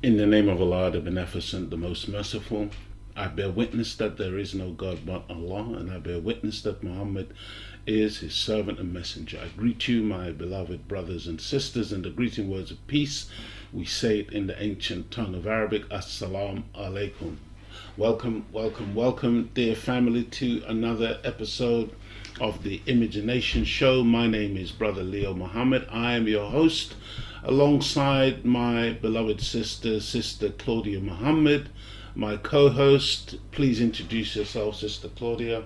In the name of Allah, the Beneficent, the Most Merciful, I bear witness that there is no God but Allah, and I bear witness that Muhammad is his servant and messenger. I greet you, my beloved brothers and sisters, in the greeting words of peace. We say it in the ancient tongue of Arabic, Assalamu alaikum. Welcome, welcome, welcome, dear family, to another episode of the Imagination Show. My name is Brother Leo Muhammad. I am your host, alongside my beloved Sister Claudia Muhammad, my co-host. Please introduce yourself, Sister Claudia.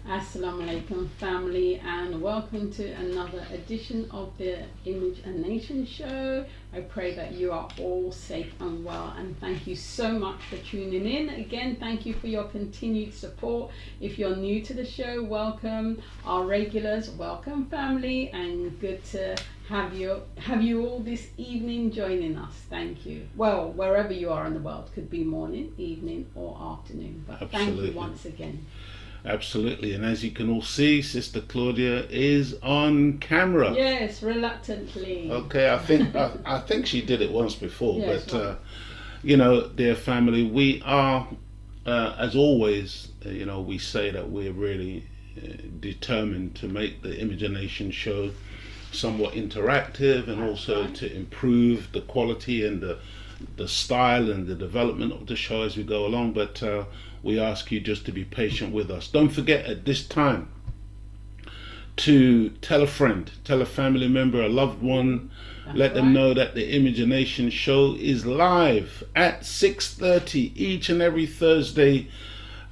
Assalamu alaikum, family, and welcome to another edition of the Imagination Show. I pray that you are all safe and well, and thank you so much for tuning in. Again, thank you for your continued support. If you're new to the show, welcome. Our regulars, welcome, family, and good to have you all this evening joining us. Thank you. Well, wherever you are in the world, could be morning, evening, or afternoon, but Absolutely. Thank you once again. Absolutely, and as you can all see, Sister Claudia is on camera. Yes, reluctantly. Okay, I think she did it once before, Yes, but right. dear family, we are, as always, we say that we're really determined to make the Imagination Show somewhat interactive, and also right. to improve the quality and the style and the development of the show as we go along. But we ask you just to be patient with us. Don't forget at this time to tell a friend, tell a family member, a loved one. That's Let them right. know that the Imagination Show is live at 6:30 each and every Thursday.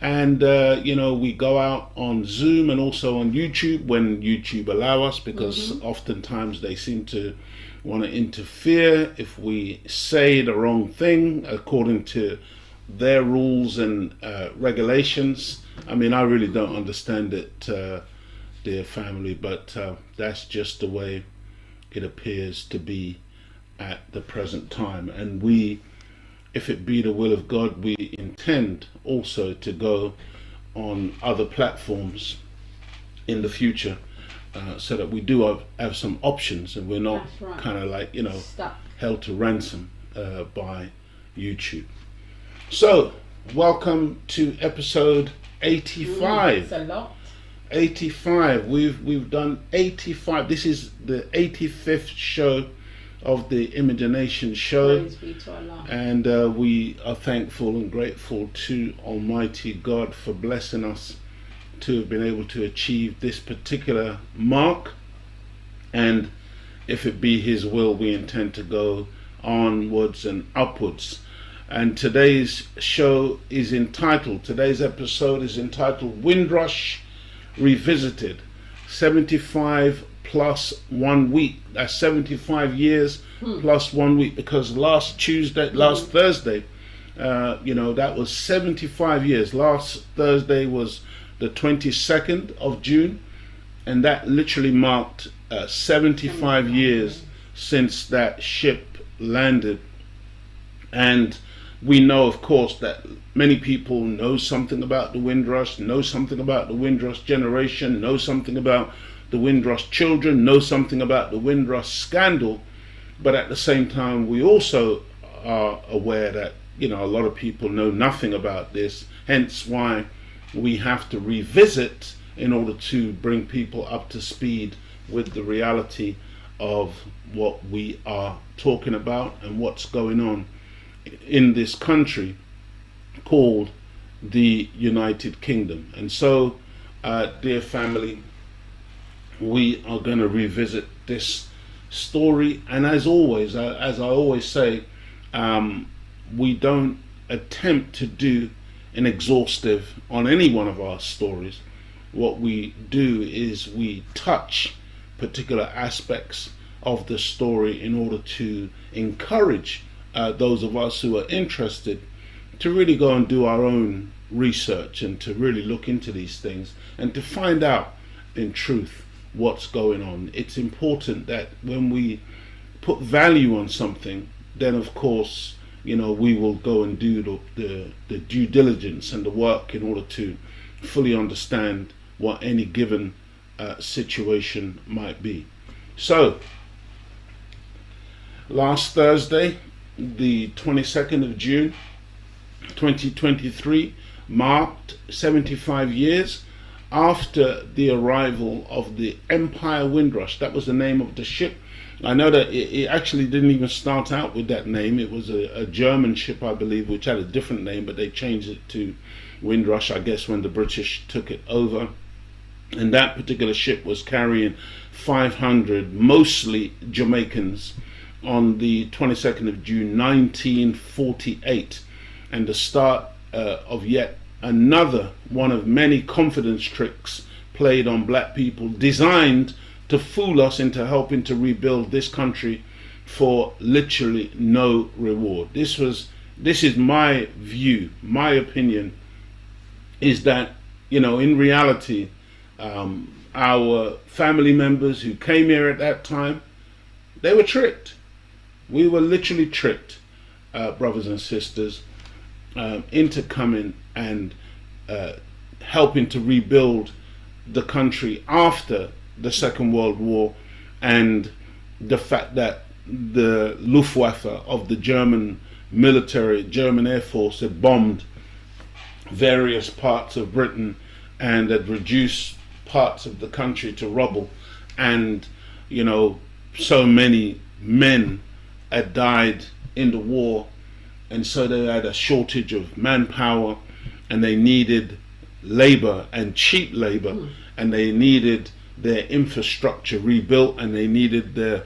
And we go out on Zoom and also on YouTube when YouTube allow us, because oftentimes they seem to want to interfere if we say the wrong thing according to their rules and regulations. I mean, I really don't understand it, dear family, but that's just the way it appears to be at the present time. And we, if it be the will of God, we intend also to go on other platforms in the future, so that we do have some options, and we're not That's right. kind of like, Stuck. held to ransom by YouTube. So, welcome to episode 85. It's a lot. 85. We've done 85. This is the 85th show of the Imagination Show. Praise be to Allah. And we are thankful and grateful to Almighty God for blessing us to have been able to achieve this particular mark. And if it be His will, we intend to go onwards and upwards. And today's episode is entitled Windrush Revisited, 75 plus 1 week. That's 75 years plus 1 week, because last Thursday, that was 75 years. Last Thursday was the 22nd of June, and that literally marked 75 years since that ship landed. And we know, of course, that many people know something about the Windrush, know something about the Windrush generation, know something about the Windrush children, know something about the Windrush scandal. But at the same time, we also are aware that, a lot of people know nothing about this, hence why we have to revisit in order to bring people up to speed with the reality of what we are talking about and what's going on in this country called the United Kingdom. And so, dear family, we are going to revisit this story. And as always, as I always say, we don't attempt to do an exhaustive on any one of our stories. What we do is we touch particular aspects of the story in order to encourage those of us who are interested to really go and do our own research, and to really look into these things and to find out in truth what's going on. It's important that when we put value on something, then of course, we will go and do the due diligence and the work in order to fully understand what any given situation might be. So, last Thursday, the 22nd of June 2023 marked 75 years after the arrival of the Empire Windrush. That was the name of the ship. I know that it actually didn't even start out with that name. It was a German ship, I believe, which had a different name, but they changed it to Windrush, I guess, when the British took it over. And that particular ship was carrying 500, mostly Jamaicans, on the 22nd of June 1948, and the start of yet another one of many confidence tricks played on black people, designed to fool us into helping to rebuild this country for literally no reward. This is my view, my opinion, is that, in reality, our family members who came here at that time, they were tricked. We were literally tricked, brothers and sisters, into coming and helping to rebuild the country after the Second World War, and the fact that the Luftwaffe of the German military, German Air Force, had bombed various parts of Britain and had reduced parts of the country to rubble, and so many men had died in the war, and so they had a shortage of manpower, and they needed labor, and cheap labor, and they needed their infrastructure rebuilt, and they needed their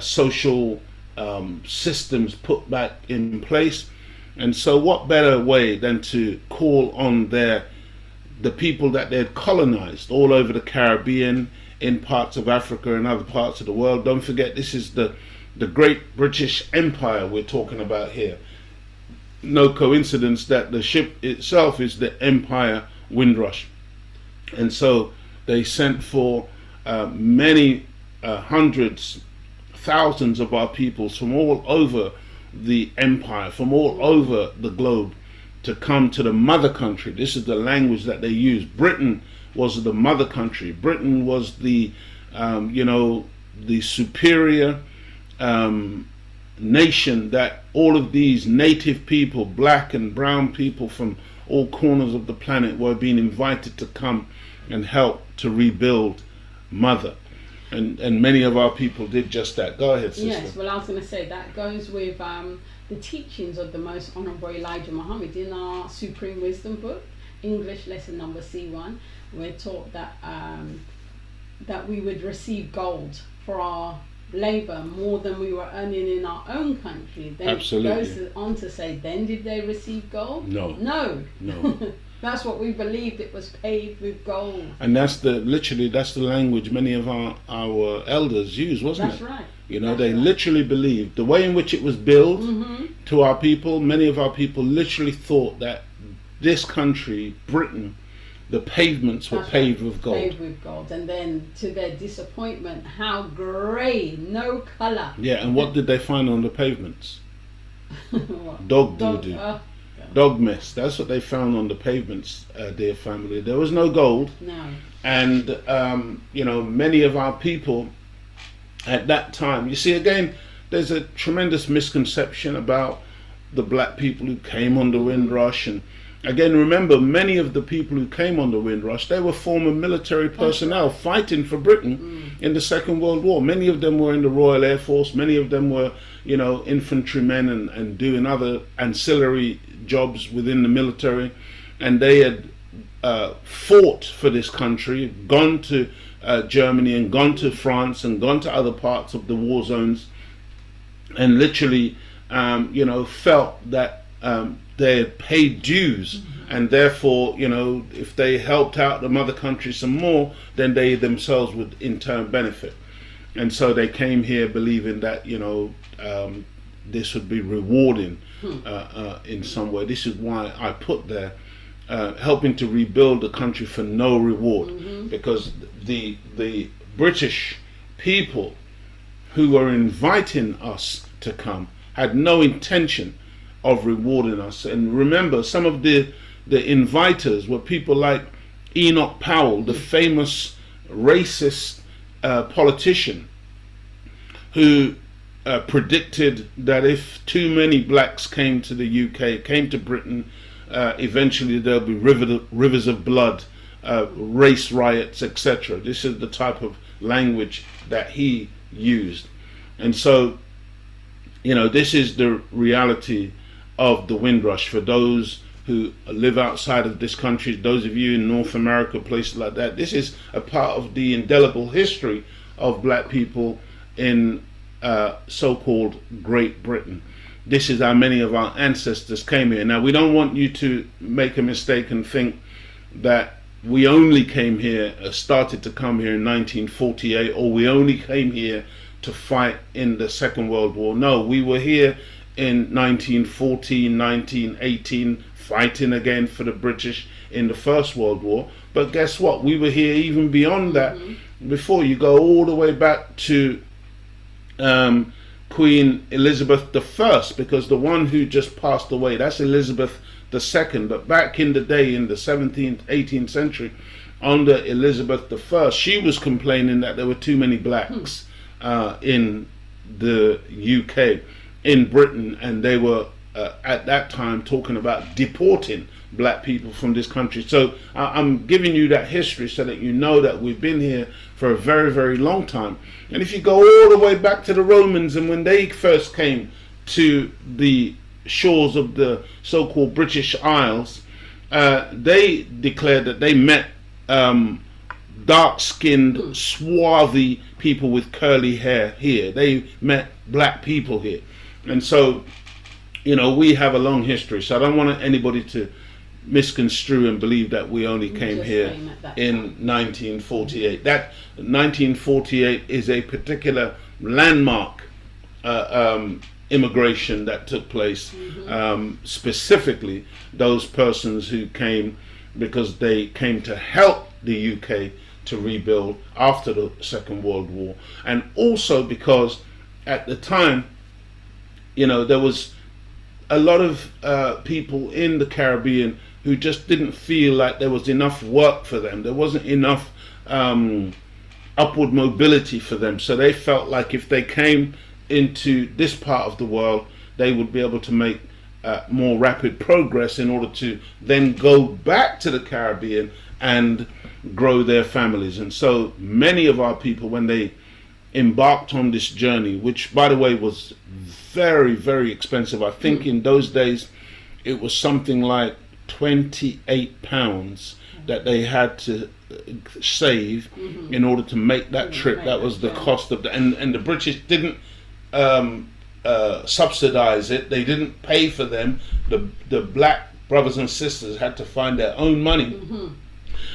social systems put back in place. And so what better way than to call on the people that they had colonized all over the Caribbean, in parts of Africa and other parts of the world. Don't forget, this is the great British Empire we're talking about here. No coincidence that the ship itself is the Empire Windrush. And so they sent for many hundreds, thousands of our peoples from all over the empire, from all over the globe, to come to the mother country. This is the language that they use. Britain was the mother country. Britain was the the superior nation that all of these native people, black and brown people from all corners of the planet, were being invited to come and help to rebuild mother. And many of our people did just that. Go ahead, sister. Yes, well, I was going to say that goes with the teachings of the Most Honourable Elijah Muhammad in our Supreme Wisdom book, English lesson number C1. We're taught that that we would receive gold for our labour more than we were earning in our own country. Then Absolutely. It goes on to say, then did they receive gold? No. No. No. That's what we believed, it was paid with gold. And that's the language many of our elders used, wasn't That's it? right. They literally believed the way in which it was billed to our people. Many of our people literally thought that this country, Britain, the pavements were paved with gold. Paved with gold. And then to their disappointment, how grey, no colour. Yeah, and what did they find on the pavements? Dog doo-doo. Dog mess. That's what they found on the pavements, dear family. There was no gold. No. And many of our people at that time, you see, again, there's a tremendous misconception about the black people who came on the Windrush. And again, remember, many of the people who came on the Windrush, they were former military personnel fighting for Britain in the Second World War. Many of them were in the Royal Air Force. Many of them were, infantrymen and doing other ancillary jobs within the military. And they had fought for this country, gone to Germany and gone to France and gone to other parts of the war zones, and literally, felt that they had paid dues, and therefore, if they helped out the mother country some more, then they themselves would in turn benefit. And so they came here believing that, this would be rewarding in some way. This is why I put there, helping to rebuild the country for no reward, because the British people who were inviting us to come had no intention of rewarding us. And remember, some of the inviters were people like Enoch Powell, the famous racist politician, who predicted that if too many blacks came to the UK, came to Britain, eventually there'll be rivers of blood, race riots, etc. This is the type of language that he used. And so, this is the reality of the Windrush for those who live outside of this country, those of you in North America, places like that. This is a part of the indelible history of black people in so-called Great Britain. This is how many of our ancestors came here. Now, we don't want you to make a mistake and think that we only came here, started to come here in 1948, or we only came here to fight in the Second World War. No, we were here in 1914, 1918, fighting again for the British in the First World War. But guess what? We were here even beyond that. Before you go all the way back to Queen Elizabeth I, because the one who just passed away, that's Elizabeth II. But back in the day, in the 17th, 18th century, under Elizabeth I, she was complaining that there were too many blacks in the UK, in Britain, and they were at that time talking about deporting black people from this country. So I'm giving you that history so that you know that we've been here for a very, very long time. And if you go all the way back to the Romans, and when they first came to the shores of the so-called British Isles, they declared that they met dark-skinned, swarthy people with curly hair here. They met black people here. And so, we have a long history. So I don't want anybody to misconstrue and believe that we only came here in 1948. That 1948 is a particular landmark immigration that took place, specifically those persons who came because they came to help the UK to rebuild after the Second World War, and also because at the time, there was a lot of people in the Caribbean who just didn't feel like there was enough work for them. There wasn't enough upward mobility for them. So they felt like if they came into this part of the world, they would be able to make more rapid progress in order to then go back to the Caribbean and grow their families. And so many of our people, when they embarked on this journey, which by the way was very, very expensive. I think in those days it was something like £28 that they had to save in order to make that trip. That was the cost of the, and the British didn't subsidize it. They didn't pay for them. The black brothers and sisters had to find their own money.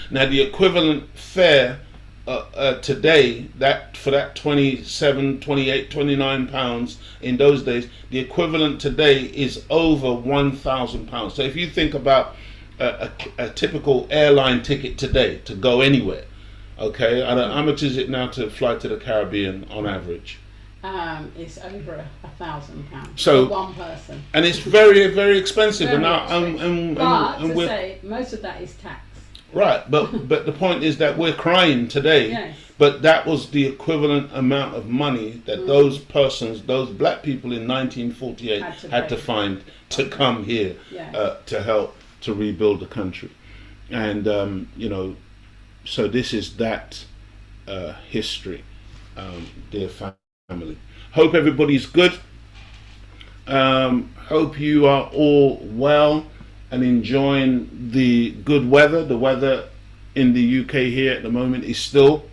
Now the equivalent fare today, that for that 27, 28, 29 pounds in those days, the equivalent today is over £1,000. So if you think about a typical airline ticket today to go anywhere, okay, how much is it now to fly to the Caribbean on average? It's over £1,000 so, for one person, and it's very, very expensive. Very expensive. But to say most of that is tax. Right, but the point is that we're crying today, yes. But that was the equivalent amount of money that those persons, those black people in 1948 had to find to come here, yes. To help to rebuild the country. And so this is that history, dear family. Hope everybody's good. Hope you are all well and enjoying the good weather. The weather in the UK here at the moment is still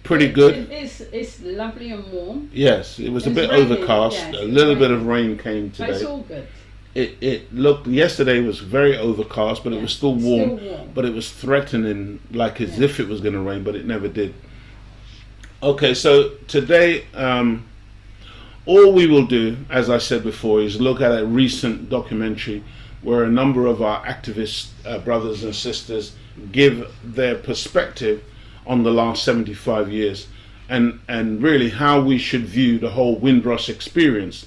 pretty good. It's lovely and warm. Yes, it was a bit overcast. Yes, a little bit of rain came today. But it's all good. It looked, yesterday was very overcast, but it was still warm. But it was threatening, like as if it was going to rain, but it never did. Okay, so today all we will do, as I said before, is look at a recent documentary where a number of our activist brothers and sisters give their perspective on the last 75 years and really how we should view the whole Windrush experience.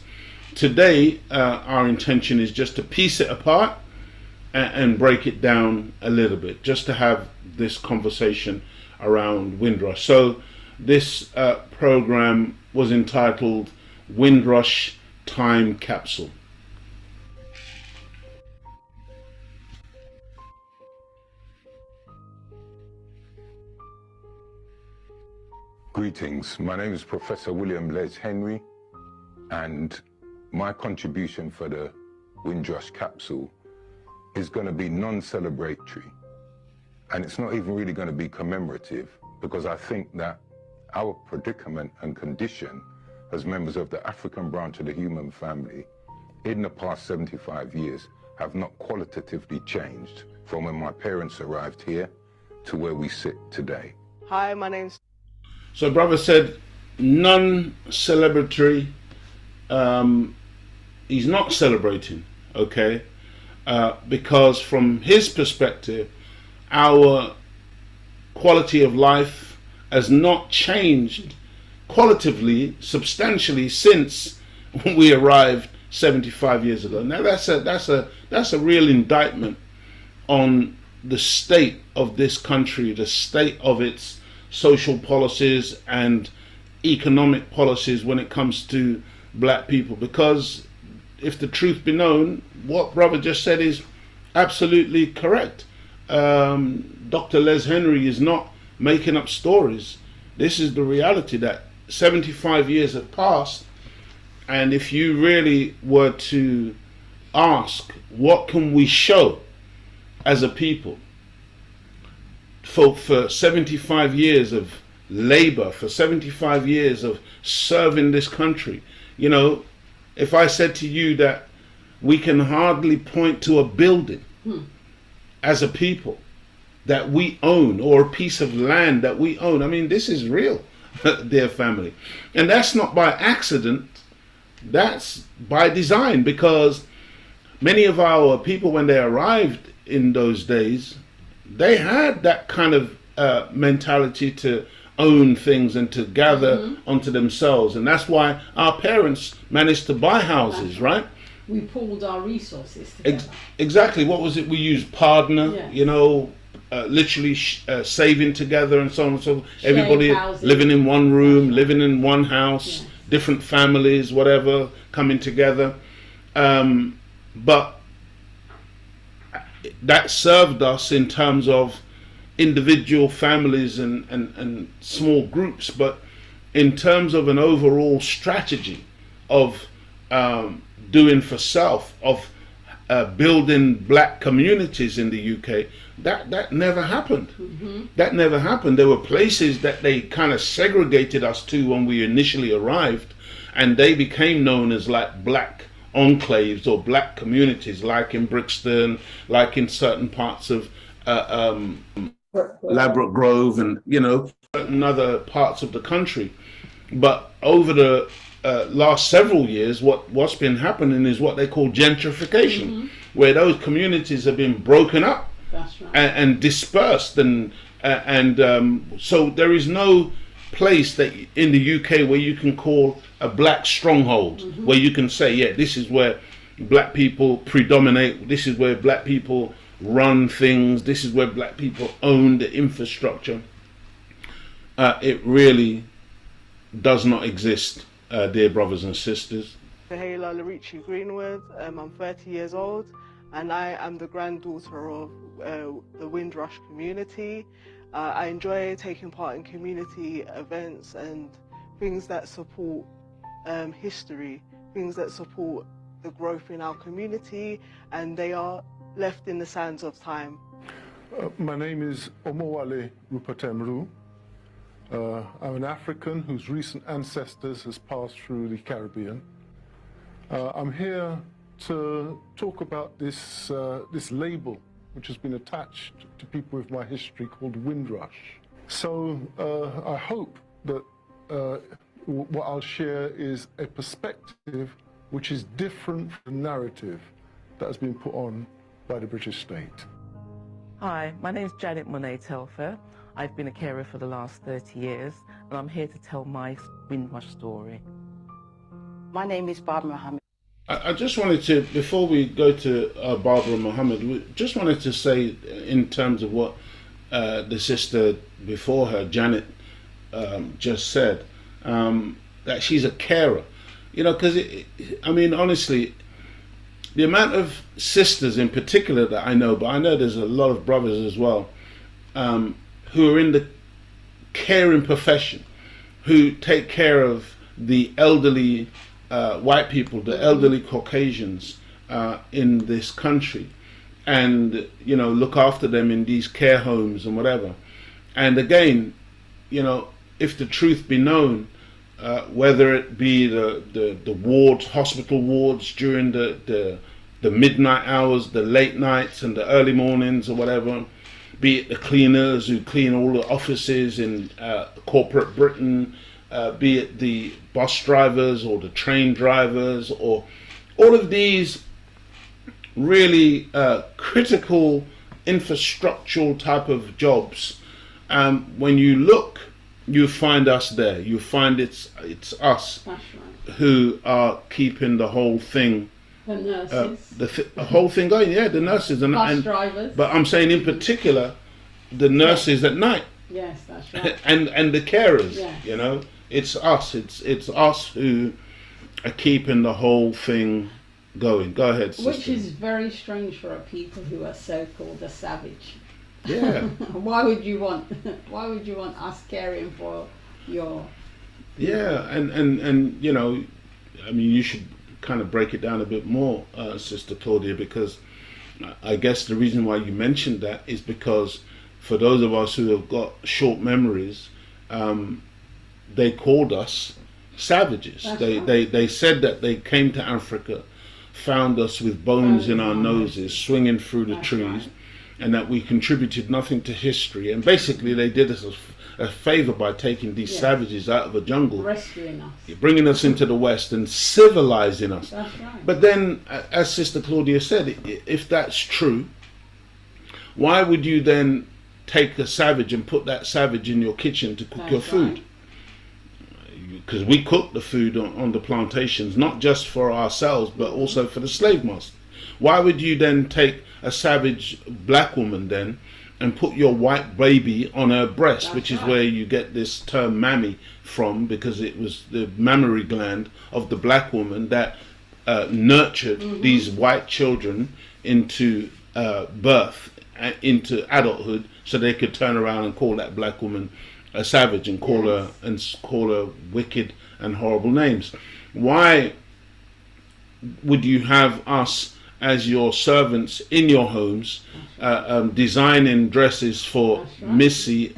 Today, our intention is just to piece it apart and break it down a little bit, just to have this conversation around Windrush. So this program was entitled Windrush time capsule. Greetings, my name is Professor William Les Henry, and my contribution for the Windrush capsule is going to be non-celebratory, and it's not even really going to be commemorative, because I think that our predicament and condition as members of the African branch of the human family in the past 75 years have not qualitatively changed from when my parents arrived here to where we sit today. Hi, my name's... So brother said non-celebratory. He's not celebrating, okay? Because from his perspective, our quality of life has not changed qualitatively, substantially since we arrived 75 years ago. Now that's a real indictment on the state of this country, the state of its social policies and economic policies when it comes to black people. Because if the truth be known, what brother just said is absolutely correct. Dr. Les Henry is not making up stories. This is the reality, that 75 years have passed, and if you really were to ask, what can we show as a people for 75 years of labor, for 75 years of serving this country? You know, if I said to you that we can hardly point to a building as a people that we own, or a piece of land that we own, I mean, this is real, dear family. And that's not by accident, that's by design, because many of our people, when they arrived in those days, they had that kind of mentality to own things and to gather onto themselves. And that's why our parents managed to buy houses, right? We pooled our resources together. Exactly. What was it? We used partner, Yes. you know, literally saving together and so on and so forth. Everybody houses. living in one room, living in one house, Yes. different families, whatever, coming together. But that served us in terms of individual families and small groups, but in terms of an overall strategy of doing for self, of building black communities in the UK, that never happened. That never happened. There were places that they kind of segregated us to when we initially arrived, and they became known as like black enclaves or black communities, like in Brixton, like in certain parts of Ladbroke Grove, and you know, certain other parts of the country. But over the last several years, what's been happening is what they call gentrification, where those communities have been broken up. That's right. and dispersed, and so there is no place that in the UK where you can call a black stronghold, where you can say, yeah, this is where black people predominate, this is where black people run things, this is where black people own the infrastructure. It really does not exist, dear brothers and sisters. Tahela Larichi Greenwood. I'm 30 years old, and I am the granddaughter of the Windrush community. I enjoy taking part in community events and things that support history, things that support the growth in our community, and they are left in the sands of time. My name is Omowale Rupatemru. I'm an African whose recent ancestors has passed through the Caribbean. I'm here to talk about this label which has been attached to people with my history called Windrush. So I hope that what I'll share is a perspective which is different from the narrative that has been put on by the British state. Hi, my name is Janet Monet Telfer. I've been a carer for the last 30 years, and I'm here to tell my Windrush story. My name is Barbara Mohammed. I just wanted to, before we go to Barbara Mohammed, we just wanted to say, in terms of what the sister before her, Janet, just said, that she's a carer. You know, because I mean, honestly, the amount of sisters in particular that I know, but I know there's a lot of brothers as well, who are in the caring profession, who take care of the elderly white people, the elderly Caucasians in this country, and you know, look after them in these care homes and whatever. And again, you know, if the truth be known, whether it be the wards, hospital wards during the midnight hours, the late nights and the early mornings or whatever, be it the cleaners who clean all the offices in corporate Britain, be it the bus drivers or the train drivers, or all of these really critical infrastructural type of jobs. When you look, you find us there. You find it's us. That's right. Who are keeping the whole thing, The nurses. the whole thing going. Yeah, the nurses Bus drivers. But I'm saying in particular, the nurses at night. Yes, that's right. and the carers. Yes. You know, it's us. It's us who are keeping the whole thing going. Go ahead, sister. Which is very strange for a people who are so-called a savage. Yeah. Why would you want us caring for your Yeah, and you know, I mean, you should kind of break it down a bit more, Sister Claudia, because I guess the reason why you mentioned that is because for those of us who have got short memories, they called us savages. That's They said that they came to Africa, found us with bones in our noses, swinging through the That's trees, right. and that we contributed nothing to history. And basically, they did us a favor by taking these Yes. savages out of a jungle, rescuing us. bringing us into the West and civilizing us. That's right. But then, as Sister Claudia said, if that's true, why would you then take a savage and put that savage in your kitchen to cook That's your food? right. Because we cook the food on the plantations, not just for ourselves, but also for the slave master. Why would you then take a savage black woman then and put your white baby on her breast, That's which is right. where you get this term mammy from, because it was the mammary gland of the black woman that nurtured these white children into birth, into adulthood, so they could turn around and call that black woman a savage and call her wicked and horrible names. Why would you have us as your servants in your homes, designing dresses for That's right. Missy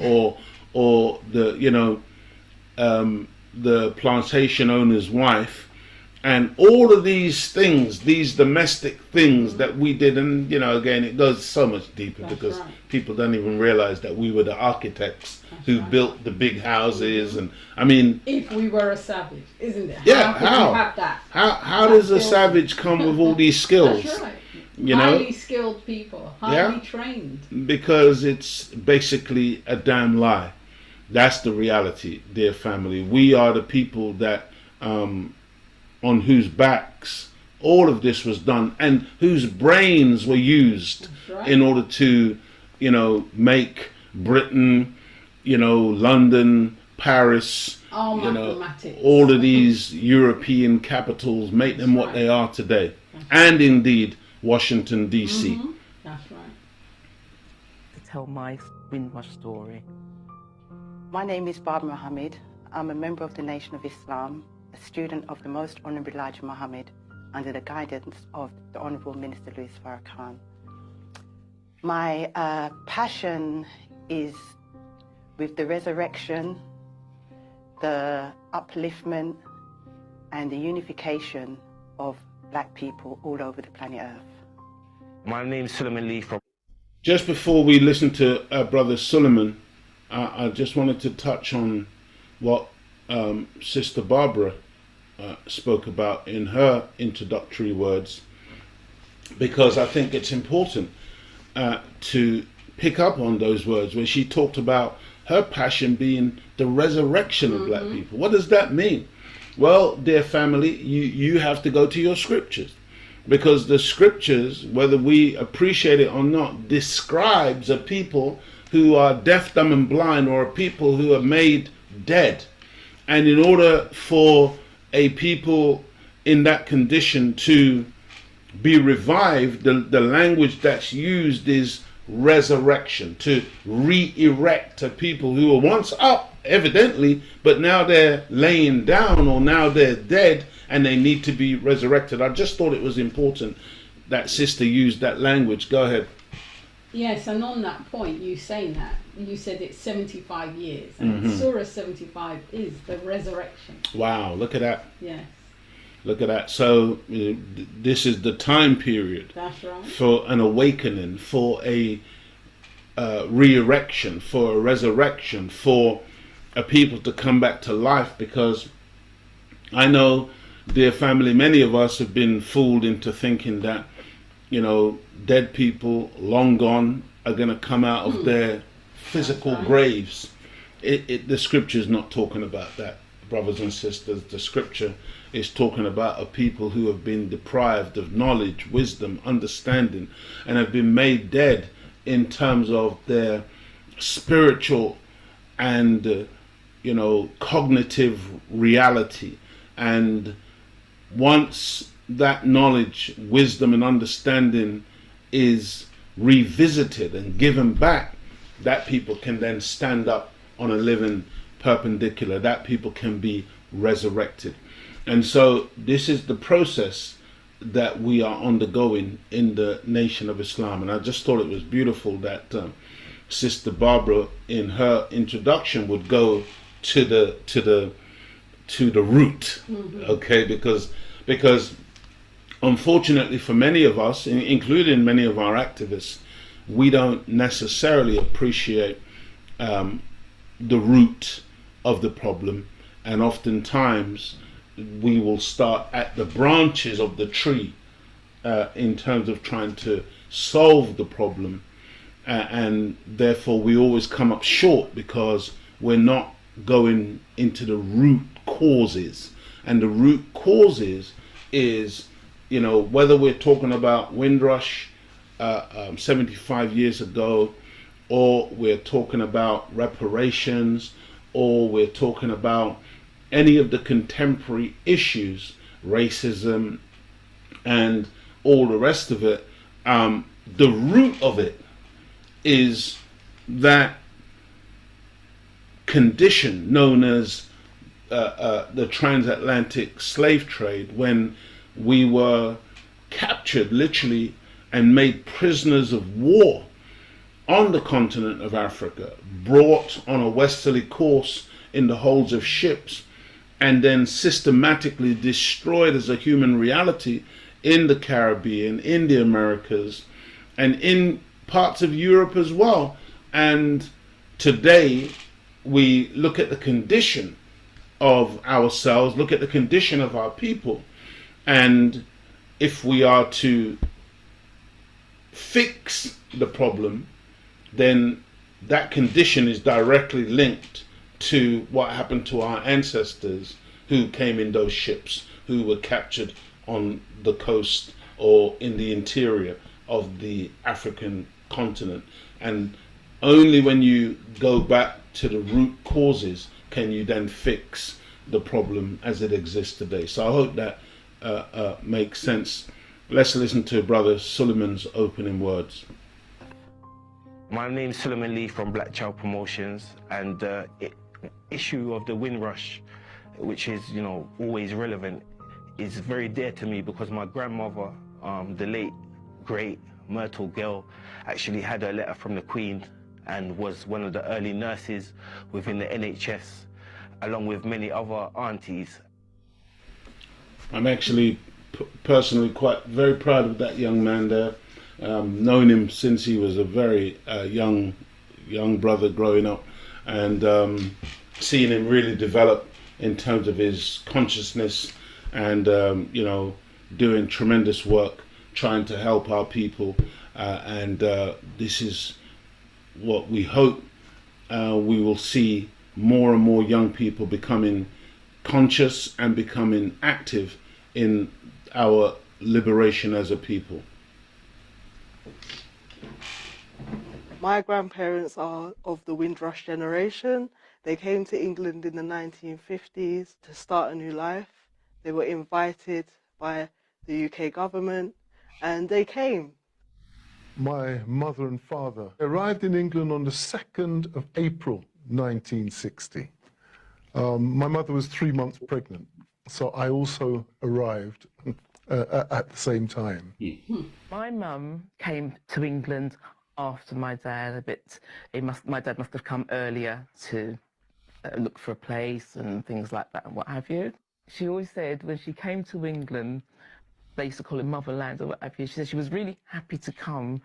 or the the plantation owner's wife, and all of these things, these domestic things that we did? And you know, again, it goes so much deeper. That's because right. people don't even realize that we were the architects who right. built the big houses. And I mean, If we were a savage, isn't it? Yeah, How could how? you have that? how That's does a skilled. savage come with all these skills? That's right. You know? Highly skilled people, highly trained. Because it's basically a damn lie. That's the reality, dear family. We are the people that on whose backs all of this was done, and whose brains were used That's right. in order to, you know, make Britain, you know, London, Paris, All you know, mathematics. all of these European capitals, make them what right. they are today. And indeed, Washington, D.C. Mhm. That's right. To tell my Windrush story. My name is Barbara Mohammed. I'm a member of the Nation of Islam, a student of the Most Honourable Elijah Muhammad, under the guidance of the Honourable Minister Louis Farrakhan. My passion is with the resurrection, the upliftment, and the unification of black people all over the planet Earth. My name is Suleiman Lee from. Just before we listen to Brother Suleiman, I just wanted to touch on what Sister Barbara spoke about in her introductory words, because I think it's important to pick up on those words where she talked about her passion being the resurrection of black people. What does that mean? Well, dear family, you have to go to your scriptures, because the scriptures, whether we appreciate it or not, describes a people who are deaf, dumb, and blind, or a people who are made dead. And in order for a people in that condition to be revived, the language that's used is resurrection, to re-erect a people who were once up, evidently, but now they're laying down, or now they're dead and they need to be resurrected. I just thought it was important that sister used that language. Go ahead. Yes, and on that point, you saying that, you said it's 75 years, and Surah 75 is the resurrection. Wow, look at that. Yes. Look at that. So this is the time period. That's right. For an awakening, for a re-erection, for a resurrection, for a people to come back to life. Because I know, dear family, many of us have been fooled into thinking that, you know, dead people long gone are going to come out of their physical graves. The scripture is not talking about that, brothers and sisters. The scripture is talking about a people who have been deprived of knowledge, wisdom, understanding, and have been made dead in terms of their spiritual and cognitive reality. And once that knowledge, wisdom and understanding is revisited and given back, that people can then stand up on a living perpendicular. That people can be resurrected. And so this is the process that we are undergoing in the Nation of Islam. And I just thought it was beautiful that Sister Barbara, in her introduction, would go to the root. Okay, because unfortunately for many of us, including many of our activists, we don't necessarily appreciate the root of the problem, and oftentimes we will start at the branches of the tree in terms of trying to solve the problem, and therefore we always come up short because we're not going into the root causes. And the root causes is, whether we're talking about Windrush 75 years ago, or we're talking about reparations, or we're talking about any of the contemporary issues, racism and all the rest of it, the root of it is that condition known as the transatlantic slave trade, when we were captured literally and made prisoners of war on the continent of Africa, brought on a westerly course in the holds of ships, and then systematically destroyed as a human reality in the Caribbean, in the Americas, and in parts of Europe as well. And today we look at the condition of ourselves, look at the condition of our people, and if we are to fix the problem, then that condition is directly linked to what happened to our ancestors who came in those ships, who were captured on the coast or in the interior of the African continent. And only when you go back to the root causes can you then fix the problem as it exists today. So I hope that makes sense. Let's listen to Brother Suleiman's opening words. My name's Suleiman Lee from Black Child Promotions, and the issue of the Windrush, which is, always relevant, is very dear to me because my grandmother, the late, great Myrtle Gill, actually had a letter from the Queen and was one of the early nurses within the NHS, along with many other aunties. I'm actually personally very proud of that young man there. Known him since he was a very young brother growing up, and seeing him really develop in terms of his consciousness, and doing tremendous work trying to help our people, and this is what we hope we will see more and more young people becoming conscious and becoming active in our liberation as a people. My grandparents are of the Windrush generation. They came to England in the 1950s to start a new life. They were invited by the UK government and they came. My mother and father arrived in England on the 2nd of April 1960. My mother was 3 months pregnant, so I also arrived at the same time. My mum came to England after my dad a bit. My dad must have come earlier to look for a place and things like that and what have you. She always said when she came to England, they used to call it motherland or what have you, she said she was really happy to come,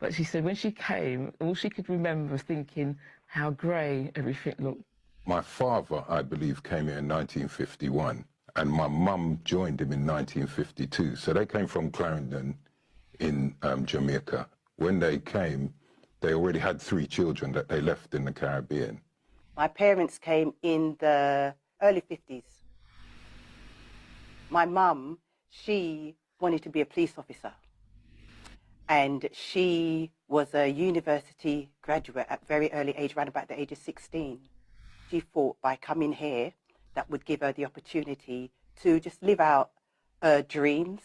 but she said when she came, all she could remember was thinking how grey everything looked. My father, I believe, came here in 1951, and my mum joined him in 1952. So they came from Clarendon in Jamaica. When they came, they already had 3 children that they left in the Caribbean. My parents came in the early 50s. My mum, she wanted to be a police officer. And she was a university graduate at very early age, around about the age of 16. She thought by coming here, that would give her the opportunity to just live out her dreams.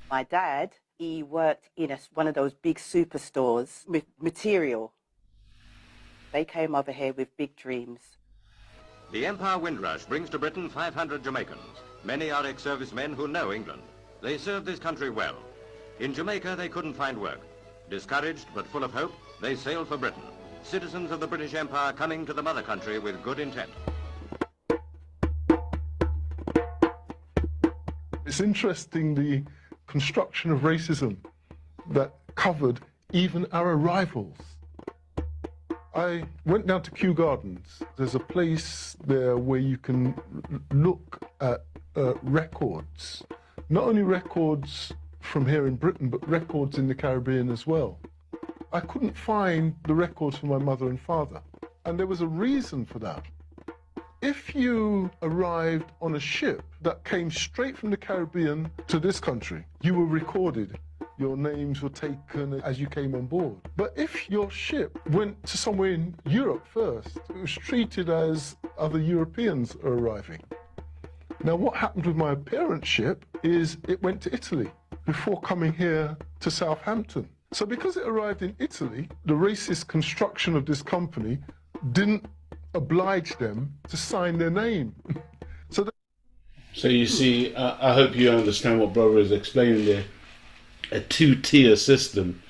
My dad, he worked in one of those big superstores with material. They came over here with big dreams. The Empire Windrush brings to Britain 500 Jamaicans. Many are ex-servicemen who know England. They served this country well. In Jamaica, they couldn't find work. Discouraged but full of hope, they sailed for Britain. Citizens of the British Empire coming to the mother country with good intent. It's interesting, the construction of racism that covered even our arrivals. I went down to Kew Gardens. There's a place there where you can look at records, not only records from here in Britain, but records in the Caribbean as well. I couldn't find the records for my mother and father, and there was a reason for that. If you arrived on a ship that came straight from the Caribbean to this country, you were recorded. Your names were taken as you came on board. But if your ship went to somewhere in Europe first, it was treated as other Europeans are arriving. Now, what happened with my parents' ship is it went to Italy before coming here to Southampton. So because it arrived in Italy, the racist construction of this company didn't oblige them to sign their name. So you see, I hope you understand what Brother is explaining there. A 2-tier system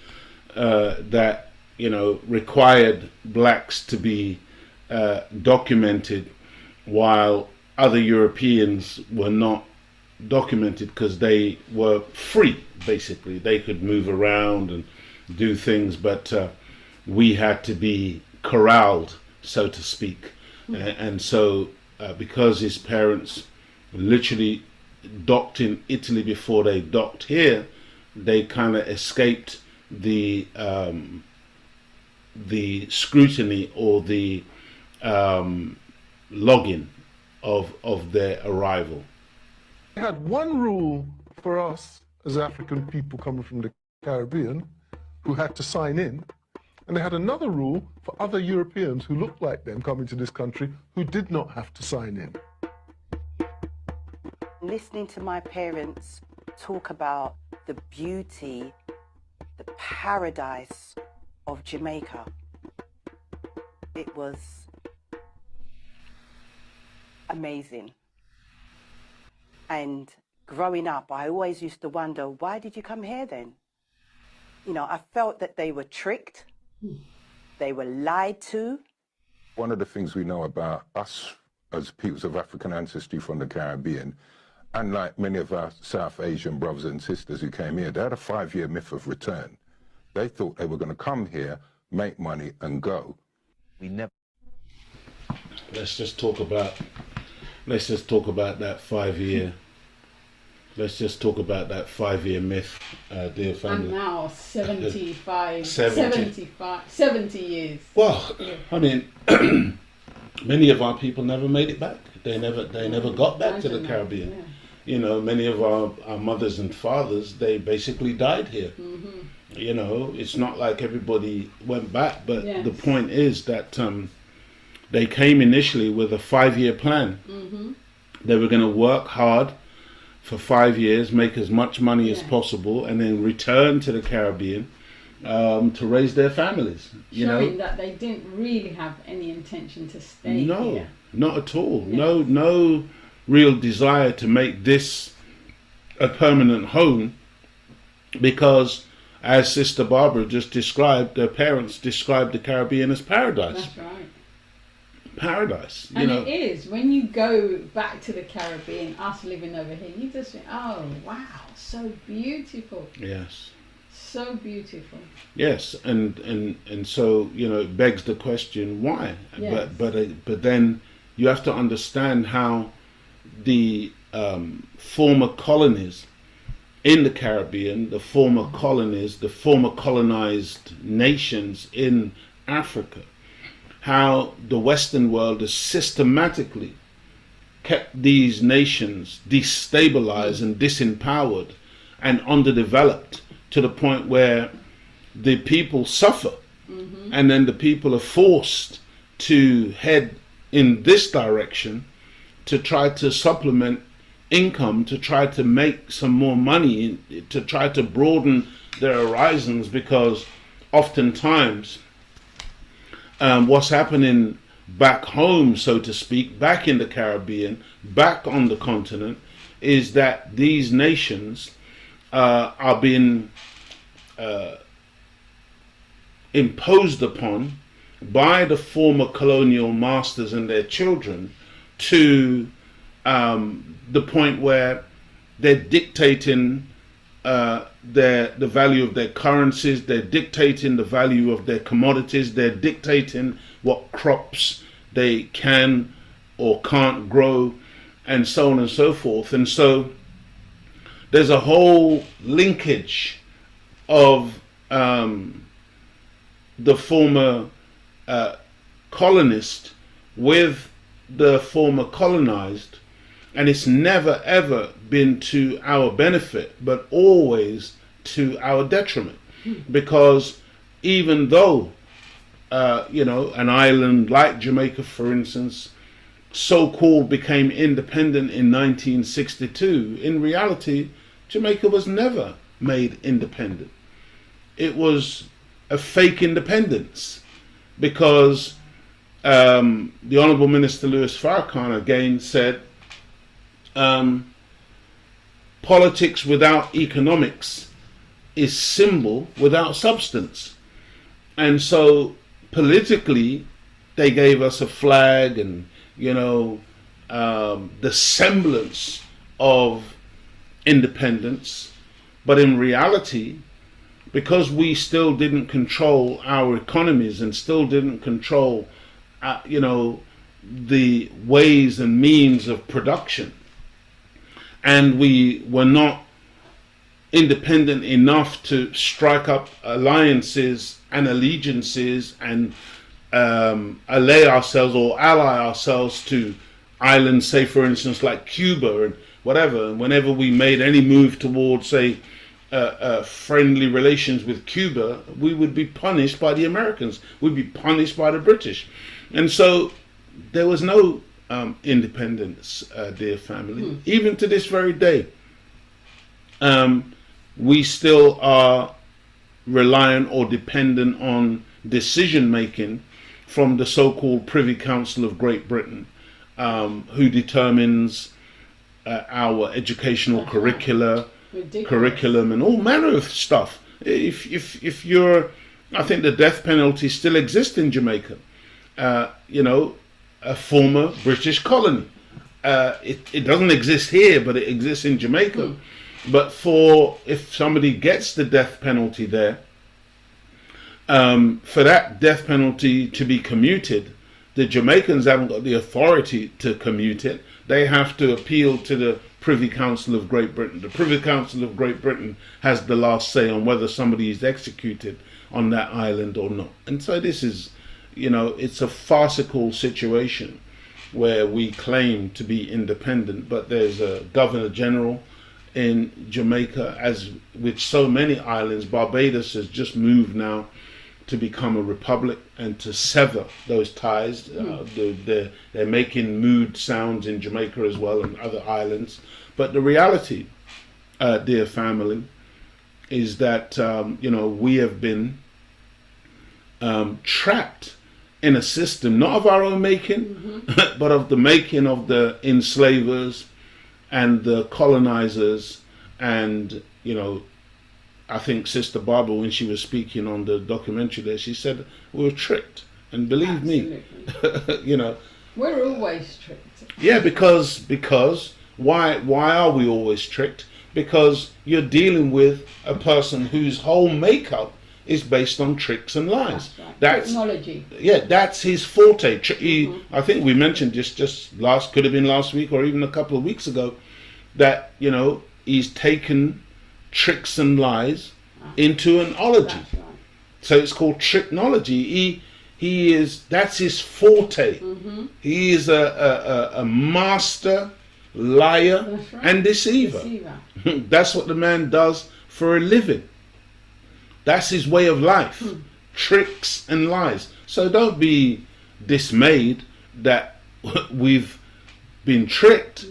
that, you know, required blacks to be documented, while other Europeans were not documented because they were free, basically. They could move around and do things, but we had to be corralled, so to speak. And so because his parents literally docked in Italy before they docked here, they kind of escaped the scrutiny or the logging of their arrival. They had one rule for us as African people coming from the Caribbean who had to sign in, and they had another rule for other Europeans who looked like them coming to this country who did not have to sign in. Listening to my parents talk about the beauty, the paradise of Jamaica, it was amazing. And growing up, I always used to wonder, why did you come here then? You know, I felt that they were tricked, they were lied to. One of the things we know about us as peoples of African ancestry from the Caribbean, unlike many of our South Asian brothers and sisters who came here, they had a 5-year myth of return. They thought they were going to come here, make money and go. We never. Let's just talk about that 5-year. Let's just talk about that 5-year myth, dear family. And now 70 years. Well, I mean, many of our people never made it back. They never got back to the Caribbean. Yeah. You know, many of our mothers and fathers, they basically died here. Mm-hmm. You know, it's not like everybody went back, but Yes. the point is that they came initially with a 5-year plan. Mm-hmm. They were going to work hard for 5 years, make as much money as Yeah. possible, and then return to the Caribbean to raise their families. You Showing know, that they didn't really have any intention to stay no, here. not at all. Yeah. No real desire to make this a permanent home, because, as Sister Barbara just described, their parents described the Caribbean as paradise. That's right. Paradise, you And know. it is. When you go back to the Caribbean, us living over here, you just think, oh, wow, so beautiful. Yes. So beautiful. Yes, and so, you know, it begs the question why. Yes. But then you have to understand how the former colonies in the Caribbean, the former colonies, the former colonized nations in Africa, how the Western world has systematically kept these nations destabilized and disempowered and underdeveloped, to the point where the people suffer, and then the people are forced to head in this direction to try to supplement income, to try to make some more money, to try to broaden their horizons, because oftentimes what's happening back home, so to speak, back in the Caribbean, back on the continent, is that these nations are being imposed upon by the former colonial masters and their children, to the point where they're dictating the value of their currencies, they're dictating the value of their commodities, they're dictating what crops they can or can't grow, and so on and so forth. And so there's a whole linkage of the former colonist with the former colonized, and it's never ever been to our benefit, but always to our detriment, because even though you know, an island like Jamaica, for instance, so-called became independent in 1962, in reality Jamaica was never made independent. It was a fake independence, because the Honourable Minister Louis Farrakhan again said, politics without economics is symbol without substance. And so politically they gave us a flag and, you know, the semblance of independence, but in reality, because we still didn't control our economies and still didn't control you know, the ways and means of production, and we were not independent enough to strike up alliances and allegiances and ally ourselves to islands, say for instance like Cuba and whatever. And whenever we made any move towards, say, friendly relations with Cuba, we would be punished by the Americans, we'd be punished by the British. And so there was no independence, dear family. Even to this very day, we still are reliant or dependent on decision making from the so-called Privy Council of Great Britain, who determines our educational curriculum and all manner of stuff. If you're, I think the death penalty still exists in Jamaica. You know, a former British colony. It doesn't exist here, but it exists in Jamaica. But if somebody gets the death penalty there, for that death penalty to be commuted, the Jamaicans haven't got the authority to commute it. They have to appeal to the Privy Council of Great Britain. The Privy Council of Great Britain has the last say on whether somebody is executed on that island or not. And so this is, you know, it's a farcical situation where we claim to be independent, but there's a Governor General in Jamaica, as with so many islands. Barbados has just moved now to become a republic and to sever those ties. They're making mood sounds in Jamaica as well and other islands. But the reality, dear family, is that we have been trapped in a system, not of our own making, but of the making of the enslavers and the colonizers. And I think Sister Barbara, when she was speaking on the documentary there, she said we were tricked. And believe me, we're always tricked. Yeah, because why are we always tricked? Because you're dealing with a person whose whole makeup is based on tricks and lies. That's technology. Yeah, that's his forte. I think we mentioned could have been last week or even a couple of weeks ago, that he's taken tricks and lies into an ology. Right. So it's called tricknology. That's his forte. He is a master liar and deceiver. That's what the man does for a living. That's his way of life. Tricks and lies. So don't be dismayed that we've been tricked,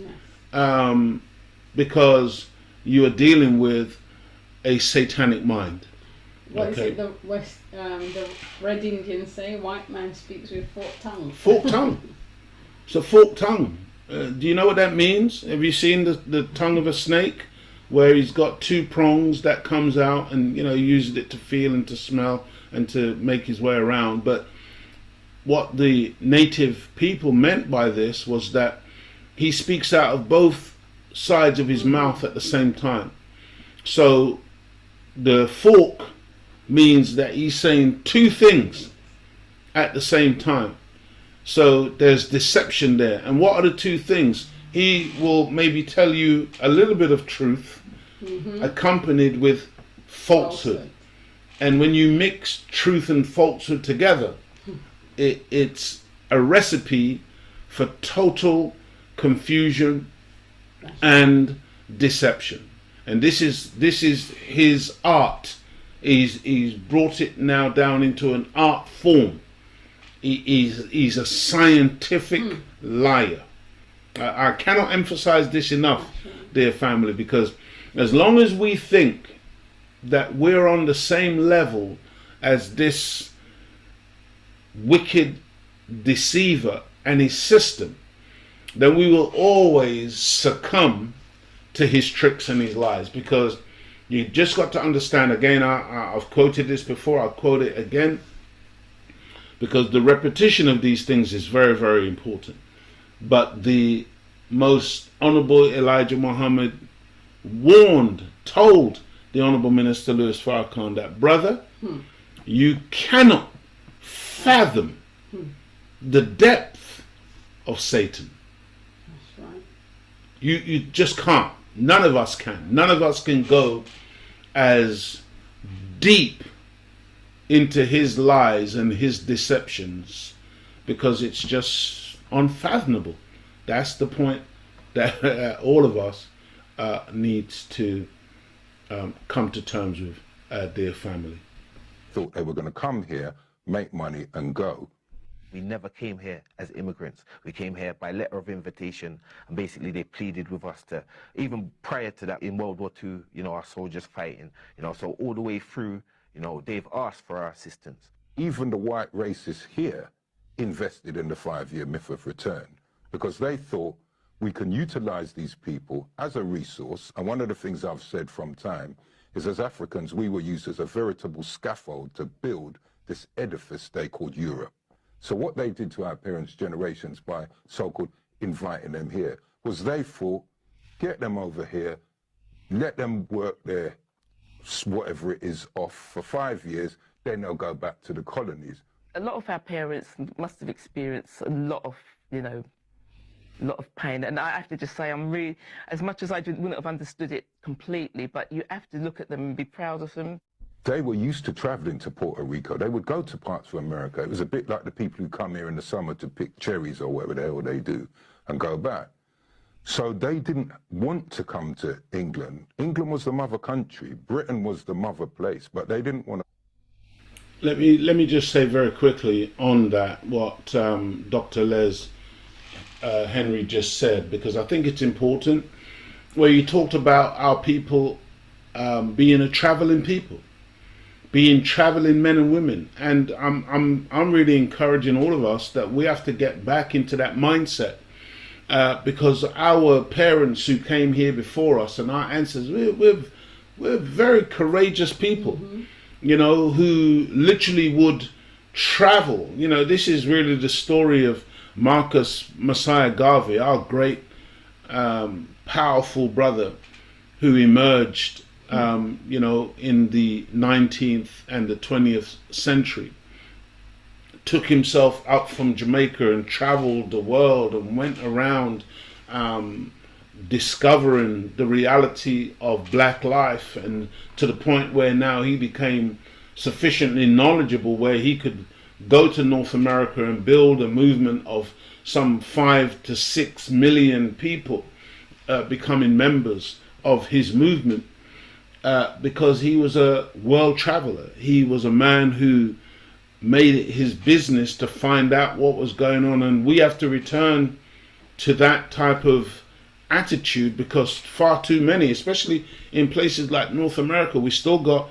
because you are dealing with a satanic mind. What is it the Red Indians say? White man speaks with forked tongue. Forked tongue. It's a forked tongue. Do you know what that means? Have you seen the tongue of a snake, where he's got two prongs that comes out, and he uses it to feel and to smell and to make his way around? But what the native people meant by this was that he speaks out of both sides of his mouth at the same time. So the fork means that he's saying two things at the same time. So there's deception there. And what are the two things? He will maybe tell you a little bit of truth, accompanied with falsehood. And when you mix truth and falsehood together, it's a recipe for total confusion and deception. And this is his art. He's brought it now down into an art form. He's a scientific liar. I cannot emphasize this enough, dear family, because as long as we think that we're on the same level as this wicked deceiver and his system, then we will always succumb to his tricks and his lies. Because you just got to understand, again, I've quoted this before, I'll quote it again, because the repetition of these things is very, very important. But the Most Honorable Elijah Muhammad told the Honorable Minister Louis Farrakhan that, brother, you cannot fathom the depth of Satan. That's right. You just can't. None of us can. None of us can go as deep into his lies and his deceptions, because it's just unfathomable. That's the point that all of us needs to come to terms with, dear family. Thought they were going to come here, make money and go. We never came here as immigrants. We came here by letter of invitation, and basically they pleaded with us to, even prior to that in World War II, our soldiers fighting, so all the way through, they've asked for our assistance. Even the white racists here invested in the 5-year myth of return, because they thought we can utilize these people as a resource. And one of the things I've said from time is, as Africans, we were used as a veritable scaffold to build this edifice they called Europe. So what they did to our parents' generations by so-called inviting them here was they thought, get them over here, let them work their whatever it is off for 5 years, then they'll go back to the colonies. A lot of our parents must have experienced a lot of, lot of pain. And I have to just say, I'm really, as much as I wouldn't have understood it completely, but you have to look at them and be proud of them. They were used to traveling to Puerto Rico. They would go to parts of America. It was a bit like the people who come here in the summer to pick cherries or whatever the hell they do and go back. So they didn't want to come to England. England was the mother country. Britain was the mother place, but they didn't want to. Let me just say very quickly on that what Dr. Les Henry just said, because I think it's important where you talked about our people being a traveling people, being traveling men and women, and I'm really encouraging all of us that we have to get back into that mindset, because our parents who came here before us and our ancestors, we're very courageous people, you know, who literally would travel. You know, this is really the story of Marcus Messiah Garvey, our great powerful brother who emerged, you know, in the 19th and the 20th century. Took himself up from Jamaica and traveled the world and went around discovering the reality of black life, and to the point where now he became sufficiently knowledgeable where he could go to North America and build a movement of some 5 to 6 million people becoming members of his movement, because he was a world traveler. He was a man who made it his business to find out what was going on, and we have to return to that type of attitude, because far too many, especially in places like North America, we still got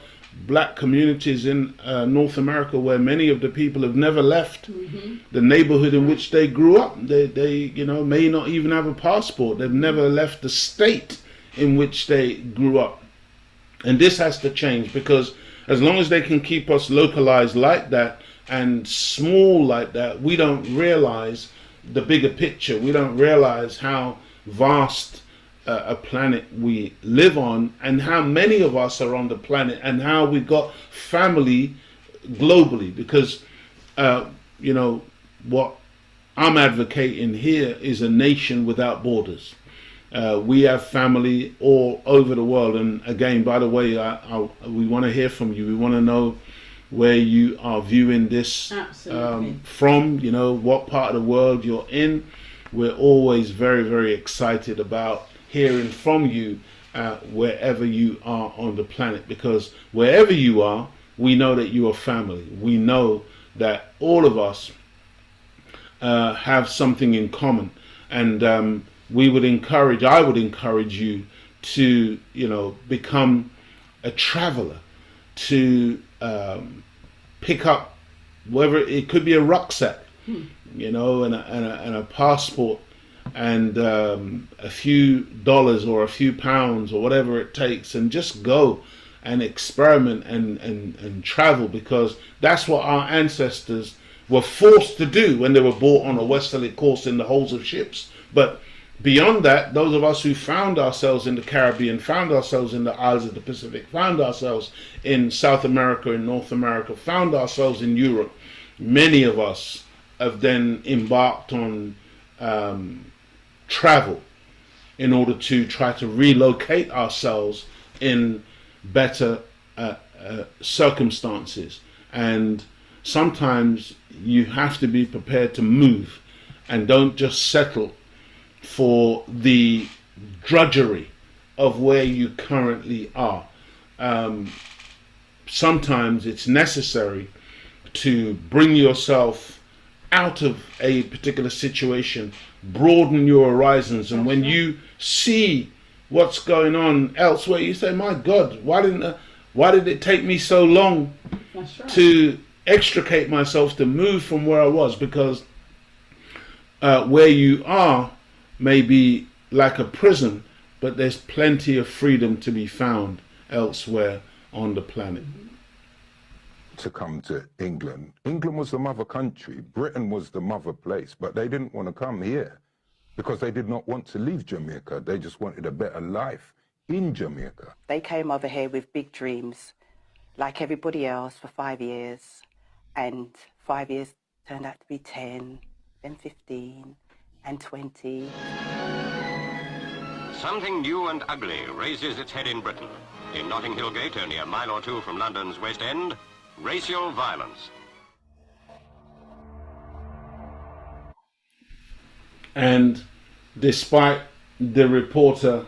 black communities in North America where many of the people have never left the neighborhood in which they grew up. They you know, may not even have a passport. They've never left the state in which they grew up. And this has to change, because as long as they can keep us localized like that and small like that, we don't realize the bigger picture. We don't realize how vast a planet we live on, and how many of us are on the planet, and how we got family globally. Because you know, what I'm advocating here is a nation without borders. We have family all over the world. And again, by the way, we want to hear from you. We want to know where you are viewing this from, you know, what part of the world you're in. We're always very, very excited about hearing from you wherever you are on the planet, because wherever you are, we know that you are family. We know that all of us have something in common. And I would encourage you to, you know, become a traveler, to pick up, whether it could be a rucksack, you know, and a passport, and a few dollars or a few pounds or whatever it takes, and just go and experiment and travel, because that's what our ancestors were forced to do when they were brought on a westerly course in the holds of ships. But beyond that, those of us who found ourselves in the Caribbean, found ourselves in the Isles of the Pacific, found ourselves in South America and North America, found ourselves in Europe, many of us have then embarked on travel in order to try to relocate ourselves in better circumstances. And sometimes you have to be prepared to move, and don't just settle for the drudgery of where you currently are. Sometimes it's necessary to bring yourself out of a particular situation, broaden your horizons, and when you see what's going on elsewhere, you say, my God, why did it take me so long to extricate myself, to move from where I was? Because where you are may be like a prison, but there's plenty of freedom to be found elsewhere on the planet. To come to England. England was the mother country. Britain was the mother place, but they didn't want to come here because they did not want to leave Jamaica. They just wanted a better life in Jamaica. They came over here with big dreams, like everybody else, for 5 years. And 5 years turned out to be 10, then 15, and 20. Something new and ugly raises its head in Britain. In Notting Hill Gate, only a mile or two from London's West End, racial violence. And despite the reporter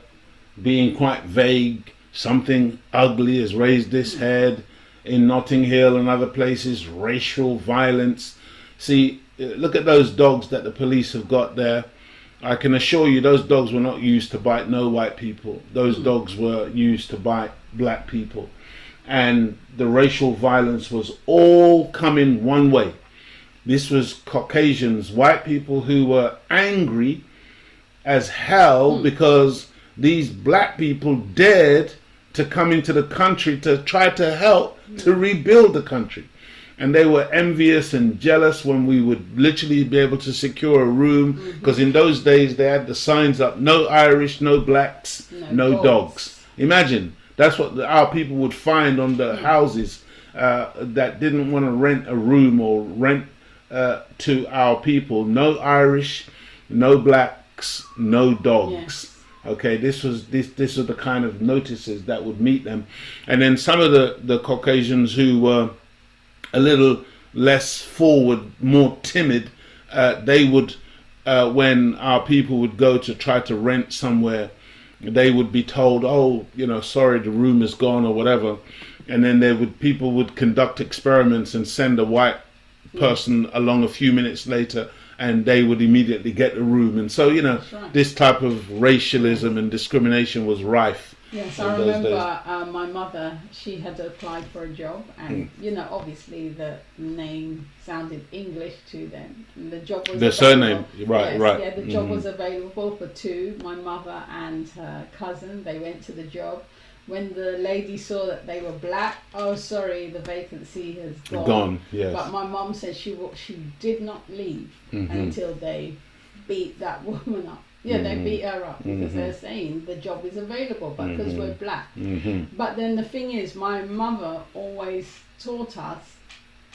being quite vague, something ugly has raised its head in Notting Hill and other places, racial violence. See, look at those dogs that the police have got there. I can assure you those dogs were not used to bite no white people. Those dogs were used to bite black people. And the racial violence was all coming one way. This was Caucasians, white people who were angry as hell because these black people dared to come into the country to try to help to rebuild the country. And they were envious and jealous when we would literally be able to secure a room, because in those days they had the signs up: no Irish, no blacks, no dogs. Imagine, that's what our people would find on the houses that didn't want to rent a room or rent to our people: no Irish, no blacks, no dogs. Okay, this was the kind of notices that would meet them. And then some of the Caucasians who were a little less forward, more timid, they would, when our people would go to try to rent somewhere, they would be told, oh, you know, sorry, the room is gone or whatever. And then people would conduct experiments and send a white person along a few minutes later, and they would immediately get the room. And so, you know, this type of racialism and discrimination was rife. Yes, I remember my mother, she had applied for a job, and you know, obviously the name sounded English to them. And the job was the surname, right. Yeah, the job was available for two, my mother and her cousin. They went to the job. When the lady saw that they were black, oh sorry, the vacancy has gone. Yes. But my mum said she did not leave until they beat that woman up. Yeah, they beat her up because they're saying the job is available, but because we're black. But then the thing is, my mother always taught us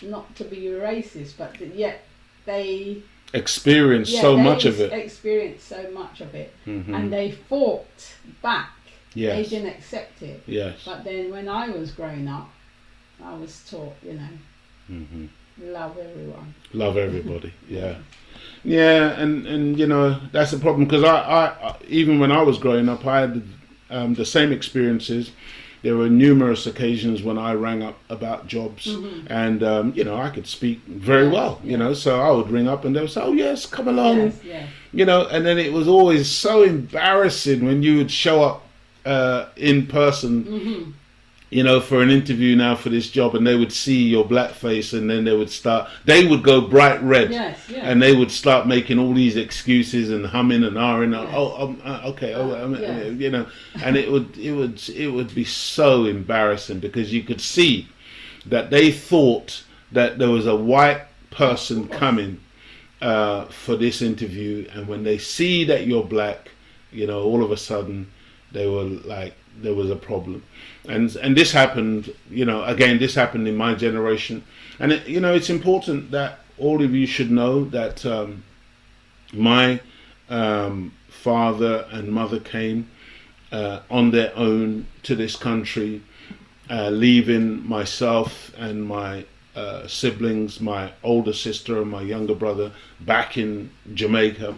not to be racist, but yet they experienced so much of it. And they fought back. Yes. They didn't accept it. Yes. But then when I was growing up, I was taught, you know, love everyone. Love everybody. Yeah. Yeah, and you know, that's the problem, because I even when I was growing up, I had the same experiences. There were numerous occasions when I rang up about jobs, and you know, I could speak very well, you know, so I would ring up and they would say, oh yes, come along, you know, and then it was always so embarrassing when you would show up in person, you know, for an interview now for this job, and they would see your black face, and then they would go bright red, and they would start making all these excuses and humming and ahhing, you know, and it would be so embarrassing, because you could see that they thought that there was a white person coming for this interview, and when they see that you're black, you know, all of a sudden they were like, there was a problem. And this happened, you know, again, this happened in my generation. And, you know, it's important that all of you should know that my father and mother came on their own to this country, leaving myself and my siblings, my older sister and my younger brother, back in Jamaica.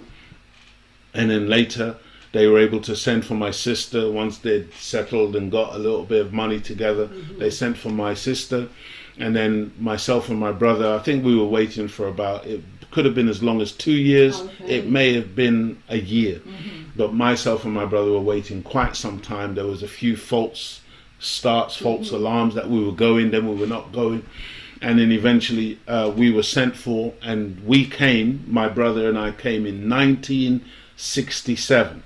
And then later, they were able to send for my sister once they'd settled and got a little bit of money together. They sent for my sister, and then myself and my brother. I think we were waiting for it could have been as long as 2 years. It may have been a year, but myself and my brother were waiting quite some time. There was a few false starts, false alarms that we were going, then we were not going. And then eventually we were sent for, and we came, my brother and I came in 1967.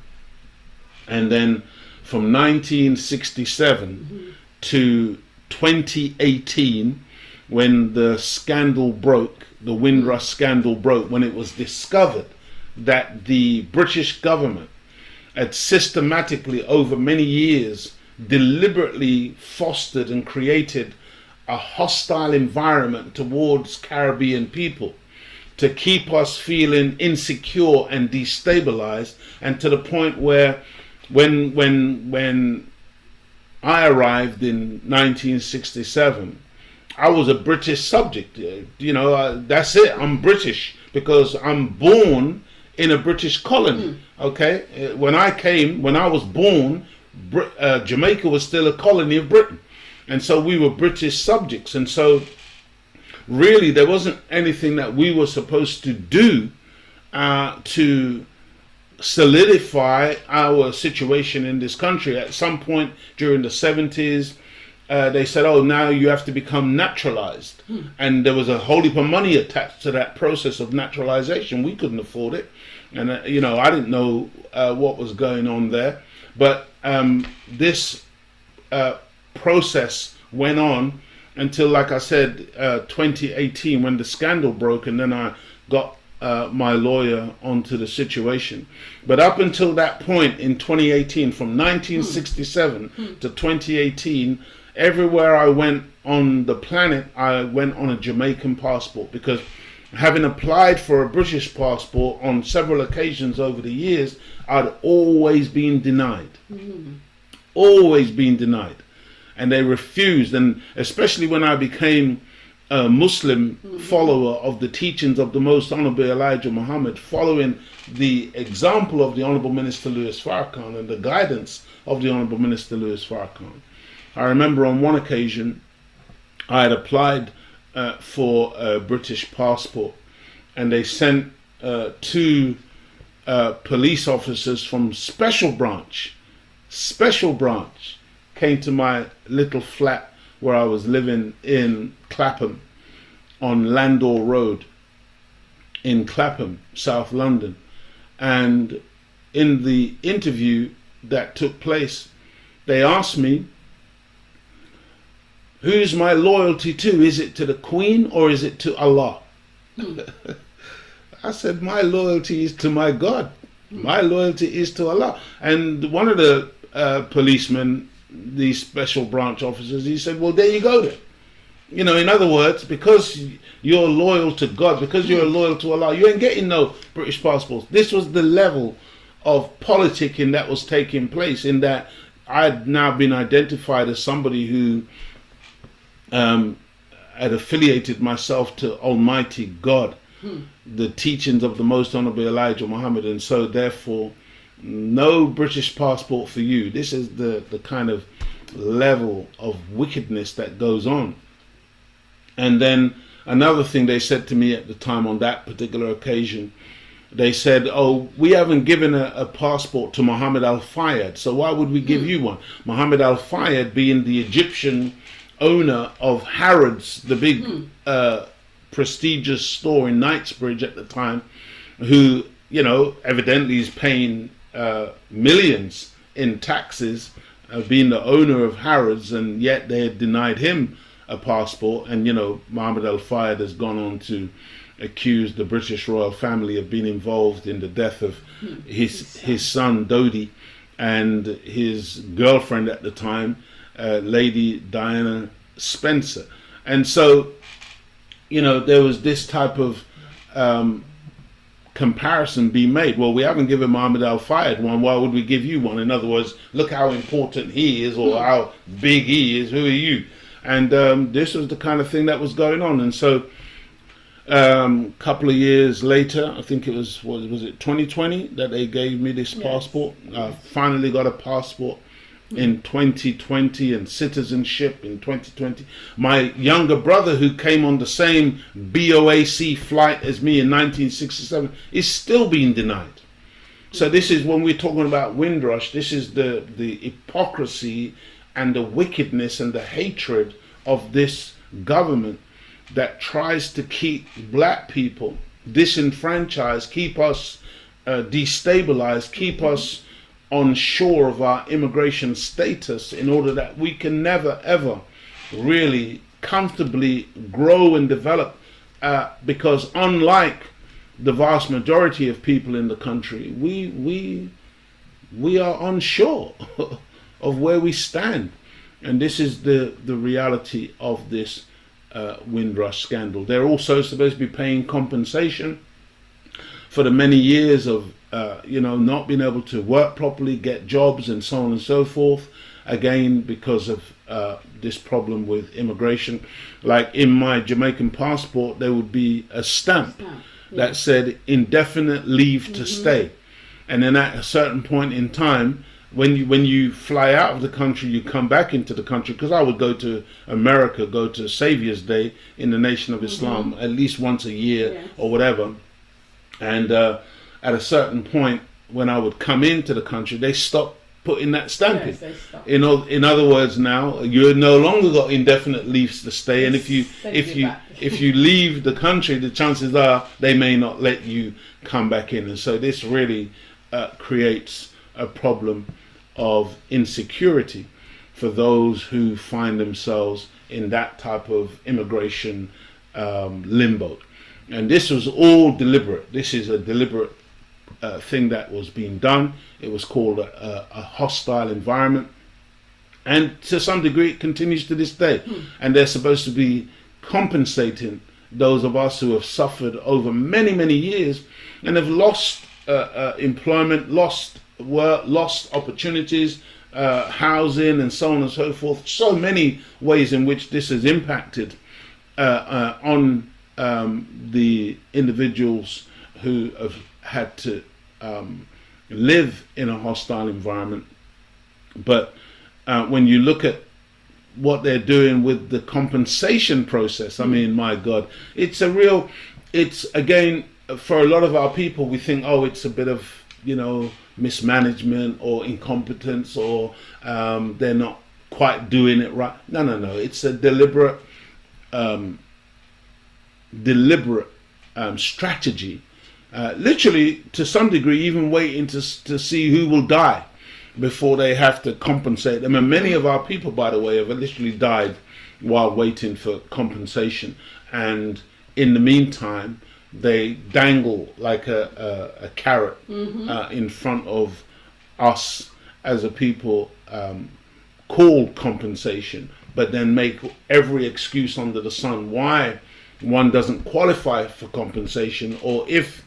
And then from 1967 to 2018, when the scandal broke, the Windrush scandal broke, when it was discovered that the British government had systematically, over many years, deliberately fostered and created a hostile environment towards Caribbean people, to keep us feeling insecure and destabilized, and to the point where when I arrived in 1967, I was a British subject. You know, that's it. I'm British because I'm born in a British colony. Okay, when I was born, Jamaica was still a colony of Britain, and so we were British subjects. And so, really, there wasn't anything that we were supposed to do to solidify our situation in this country. At some point during the 70s, they said, oh, now you have to become naturalized. And there was a whole heap of money attached to that process of naturalization. We couldn't afford it. And, I didn't know what was going on there. But this process went on until, like I said, 2018, when the scandal broke, and then I got my lawyer onto the situation. But up until that point in 2018, from 1967 to 2018, everywhere I went on the planet, I went on a Jamaican passport, because having applied for a British passport on several occasions over the years, I'd always been denied. Always been denied. And they refused. And especially when I became a Muslim follower of the teachings of the Most Honorable Elijah Muhammad, following the example of the Honorable Minister Louis Farrakhan and the guidance of the Honorable Minister Louis Farrakhan. I remember on one occasion I had applied for a British passport, and they sent two police officers from Special Branch came to my little flat where I was living in Clapham, on Landor Road in Clapham, South London. And in the interview that took place, they asked me, who's my loyalty to? Is it to the Queen or is it to Allah? I said, my loyalty is to my God. My loyalty is to Allah. And one of the policemen, these special branch officers, he said, well, there you go then. In other words, because you're loyal to God, because you're loyal to Allah, you ain't getting no British passports. This was the level of politicking that was taking place, in that I'd now been identified as somebody who had affiliated myself to Almighty God, the teachings of the Most Honorable Elijah Muhammad, and so therefore no British passport for you. This is the kind of level of wickedness that goes on. And then another thing they said to me at the time on that particular occasion, they said, oh, we haven't given a passport to Muhammad al-Fayed, so why would we give you one? Muhammad al-Fayed being the Egyptian owner of Harrods, the big prestigious store in Knightsbridge at the time, who, evidently is paying millions in taxes, being the owner of Harrods, and yet they had denied him a passport. And Muhammad al-Fayed has gone on to accuse the British royal family of being involved in the death of his son Dodi and his girlfriend at the time, Lady Diana Spencer. And so there was this type of comparison being made. Well, we haven't given Muhammad al-Fayed one, why would we give you one? In other words, look how important he is, or how big he is, who are you? And this was the kind of thing that was going on. And so couple of years later, I think it was 2020 that they gave me this passport. I finally got a passport in 2020 and citizenship in 2020. My younger brother, who came on the same BOAC flight as me in 1967, is still being denied. So this is, when we're talking about Windrush, this is the hypocrisy and the wickedness and the hatred of this government that tries to keep black people disenfranchised, keep us destabilized, keep us unsure of our immigration status, in order that we can never ever really comfortably grow and develop, because unlike the vast majority of people in the country, we are unsure of where we stand. And this is the reality of this Windrush scandal. They're also supposed to be paying compensation for the many years of not being able to work properly, get jobs, and so on and so forth, again because of this problem with immigration. Like in my Jamaican passport, there would be a stamp that said indefinite leave to stay, and then at a certain point in time, when you fly out of the country, you come back into the country, because I would go to America, go to Saviour's Day in the Nation of Islam at least once a year or whatever. And at a certain point, when I would come into the country, they stopped putting that stamp Yes, in. they stopped. In other words, now you're no longer got indefinite leaves to stay, and if you back. if you leave the country, the chances are they may not let you come back in, and so this really creates a problem of insecurity for those who find themselves in that type of immigration limbo. And this was all deliberate. This is a deliberate thing that was being done. It was called a hostile environment, and to some degree it continues to this day. And they're supposed to be compensating those of us who have suffered over many years and have lost employment, lost work, lost opportunities, housing, and so on and so forth. So many ways in which this has impacted on the individuals who have had to live in a hostile environment. But when you look at what they're doing with the compensation process, I mean, my God, it's again, for a lot of our people, we think, oh, it's a bit of, mismanagement or incompetence, or they're not quite doing it right. No. It's a deliberate strategy. Literally, to some degree, even waiting to see who will die before they have to compensate them. And many of our people, by the way, have literally died while waiting for compensation. And in the meantime, they dangle like a carrot in front of us as a people, called compensation, but then make every excuse under the sun why one doesn't qualify for compensation, or if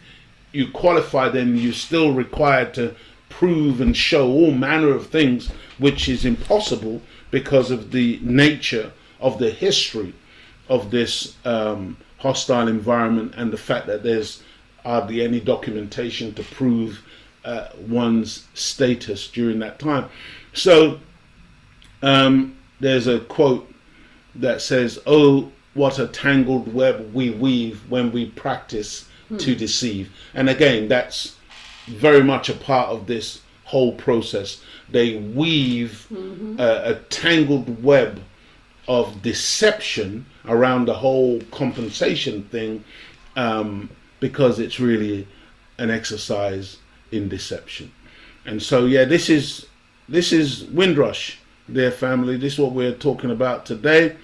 you qualify, then you're still required to prove and show all manner of things, which is impossible because of the nature of the history of this hostile environment, and the fact that there's hardly any documentation to prove one's status during that time. So there's a quote that says, "Oh, what a tangled web we weave when we practice to deceive." And again, that's very much a part of this whole process. They weave a tangled web of deception around the whole compensation thing, because it's really an exercise in deception. And so, yeah, this is Windrush, dear family. This is what we're talking about today.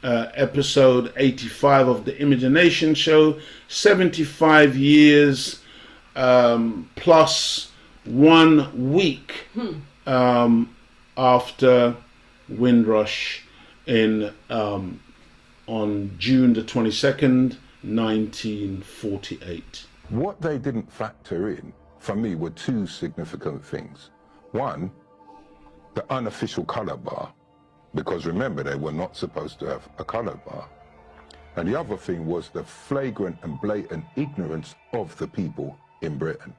Episode 85 of the Imagination Show. 75 years plus 1 week after Windrush on June the 22nd, 1948. What they didn't factor in, for me, were two significant things. One, the unofficial color bar, because remember, they were not supposed to have a color bar. And the other thing was the flagrant and blatant ignorance of the people in Britain.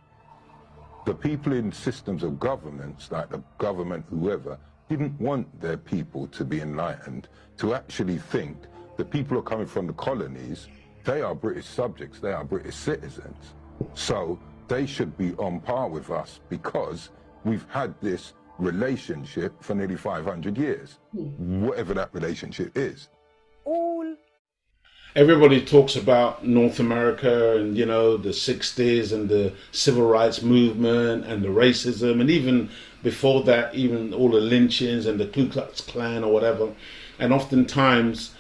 The people in systems of governments, like the government, whoever, didn't want their people to be enlightened, to actually think the people who are coming from the colonies, they are British subjects, they are British citizens. So they should be on par with us because we've had this relationship for nearly 500 years, whatever that relationship is. Everybody talks about North America and, the 60s and the civil rights movement and the racism, and even before that, even all the lynchings and the Ku Klux Klan or whatever. And oftentimes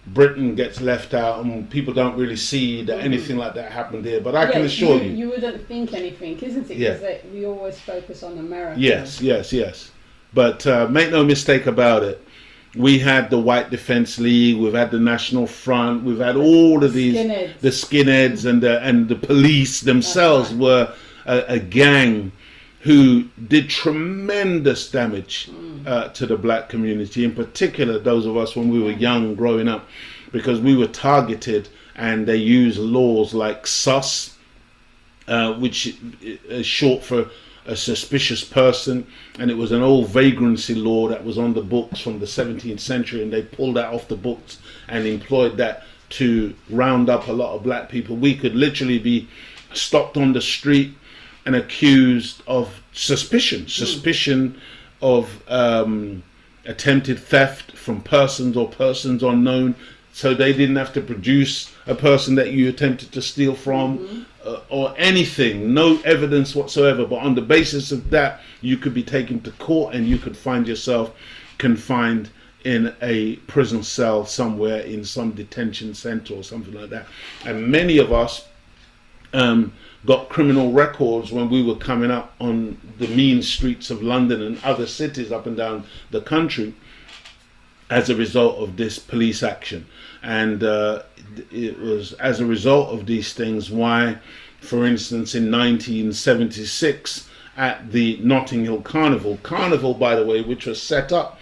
Britain gets left out and people don't really see that anything like that happened here. But I can assure you. You wouldn't think anything, isn't it? Because we always focus on America. Yes. But make no mistake about it. We had the White Defense League, we've had the National Front, we've had all of these, the skinheads and the police themselves were a gang who did tremendous damage to the black community, in particular those of us when we were young growing up, because we were targeted, and they used laws like SUS, which is short for a suspicious person, and it was an old vagrancy law that was on the books from the 17th century, and they pulled that off the books and employed that to round up a lot of black people. We could literally be stopped on the street and accused of suspicion of attempted theft from persons or persons unknown, so they didn't have to produce a person that you attempted to steal from or anything, no evidence whatsoever. But on the basis of that, you could be taken to court and you could find yourself confined in a prison cell somewhere in some detention center or something like that. And many of us got criminal records when we were coming up on the mean streets of London and other cities up and down the country as a result of this police action. And it was as a result of these things why, for instance, in 1976 at the Notting Hill Carnival, by the way, which was set up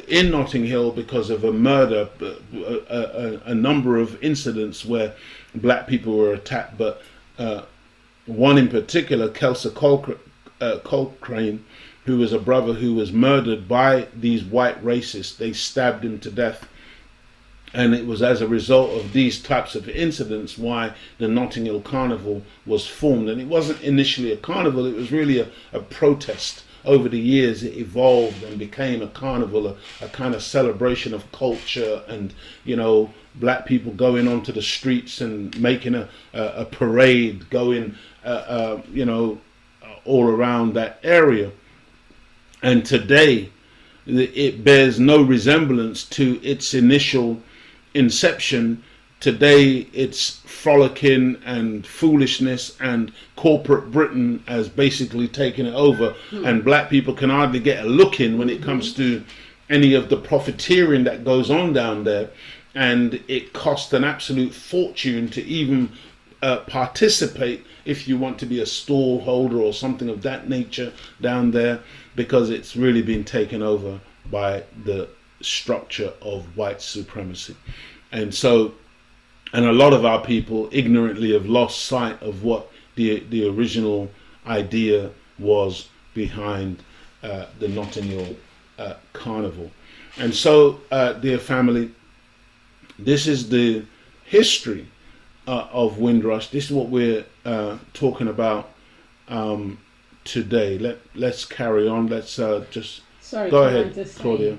in Notting Hill because of a murder, a number of incidents where black people were attacked, but one in particular, Kelsa Coltrane, who was a brother who was murdered by these white racists. They stabbed him to death. And it was as a result of these types of incidents why the Notting Hill Carnival was formed. And it wasn't initially a carnival, it was really a protest. Over the years it evolved and became a carnival, a kind of celebration of culture, and, you know, black people going onto the streets and making a parade, going, you know, all around that area. And today it bears no resemblance to its initial inception. Today it's frolicking and foolishness, and corporate Britain has basically taken it over, and black people can hardly get a look in when it comes to any of the profiteering that goes on down there. And it costs an absolute fortune to even participate if you want to be a stall holder or something of that nature down there, because it's really been taken over by the structure of white supremacy. And so, and a lot of our people ignorantly have lost sight of what the original idea was behind the Notting Hill Carnival. And so, dear family, this is the history of Windrush. This is what we're talking about today. Let's carry on. Let's just go ahead, Claudia.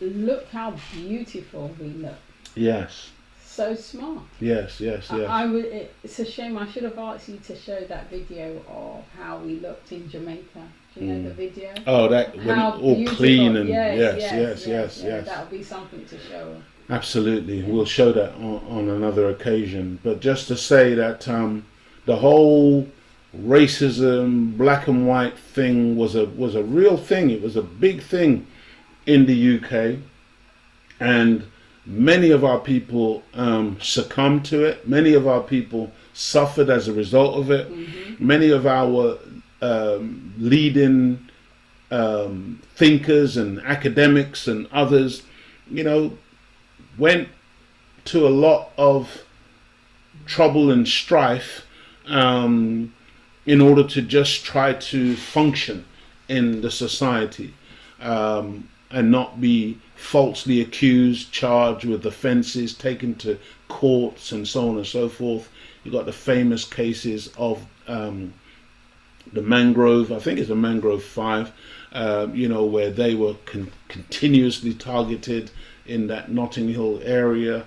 Look how beautiful we look. Yes. So smart. Yes. It's a shame. I should have asked you to show that video of how we looked in Jamaica. Do you know the video? Oh, that when all beautiful. Clean and yes. That would be something to show. Absolutely, we'll show that on another occasion. But just to say that the whole racism, black and white thing was a real thing. It was a big thing in the UK, and many of our people succumbed to it. Many of our people suffered as a result of it. Many of our leading thinkers and academics and others, you know, went to a lot of trouble and strife in order to just try to function in the society and not be falsely accused, charged with offences, taken to courts and so on and so forth. You got the famous cases of the Mangrove, I think it's a Mangrove 5, you know, where they were continuously targeted in that Notting Hill area,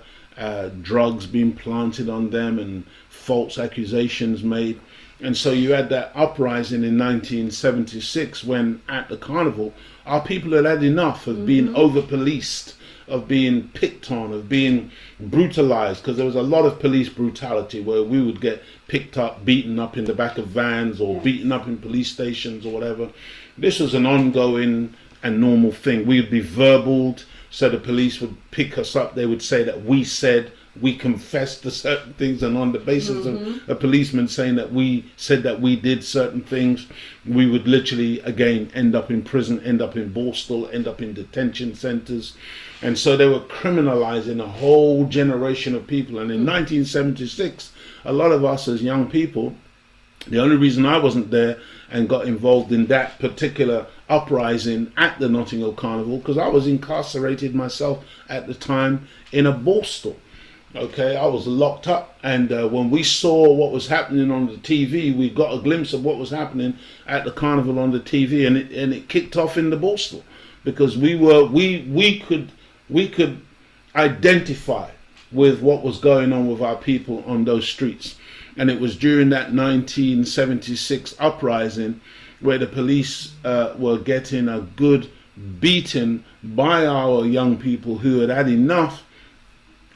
drugs being planted on them and false accusations made. And so you had that uprising in 1976 when at the carnival our people had had enough of being over-policed, of being picked on, of being brutalized, because there was a lot of police brutality where we would get picked up, beaten up in the back of vans or beaten up in police stations or whatever. This was an ongoing and normal thing. We would be verbaled, so the police would pick us up. They would say that we confessed to certain things, and on the basis of a policeman saying that we said that we did certain things, we would literally again end up in prison, end up in Borstal, end up in detention centers. And so they were criminalizing a whole generation of people. And in 1976, a lot of us as young people, the only reason I wasn't there and got involved in that particular uprising at the Notting Hill Carnival, because I was incarcerated myself at the time in a Borstal. Okay, I was locked up, and when we saw what was happening on the TV, we got a glimpse of what was happening at the carnival on the TV, and it kicked off in the Borstal, because we could identify with what was going on with our people on those streets. And it was during that 1976 uprising where the police were getting a good beating by our young people who had had enough,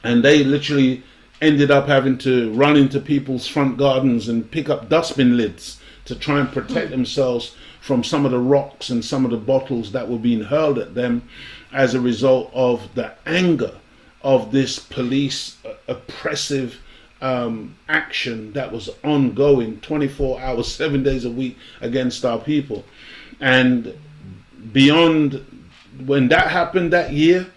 and they literally ended up having to run into people's front gardens and pick up dustbin lids to try and protect themselves from some of the rocks and some of the bottles that were being hurled at them as a result of the anger of this police oppressive action that was ongoing 24 hours, 7 days a week against our people. And beyond, when that happened that year,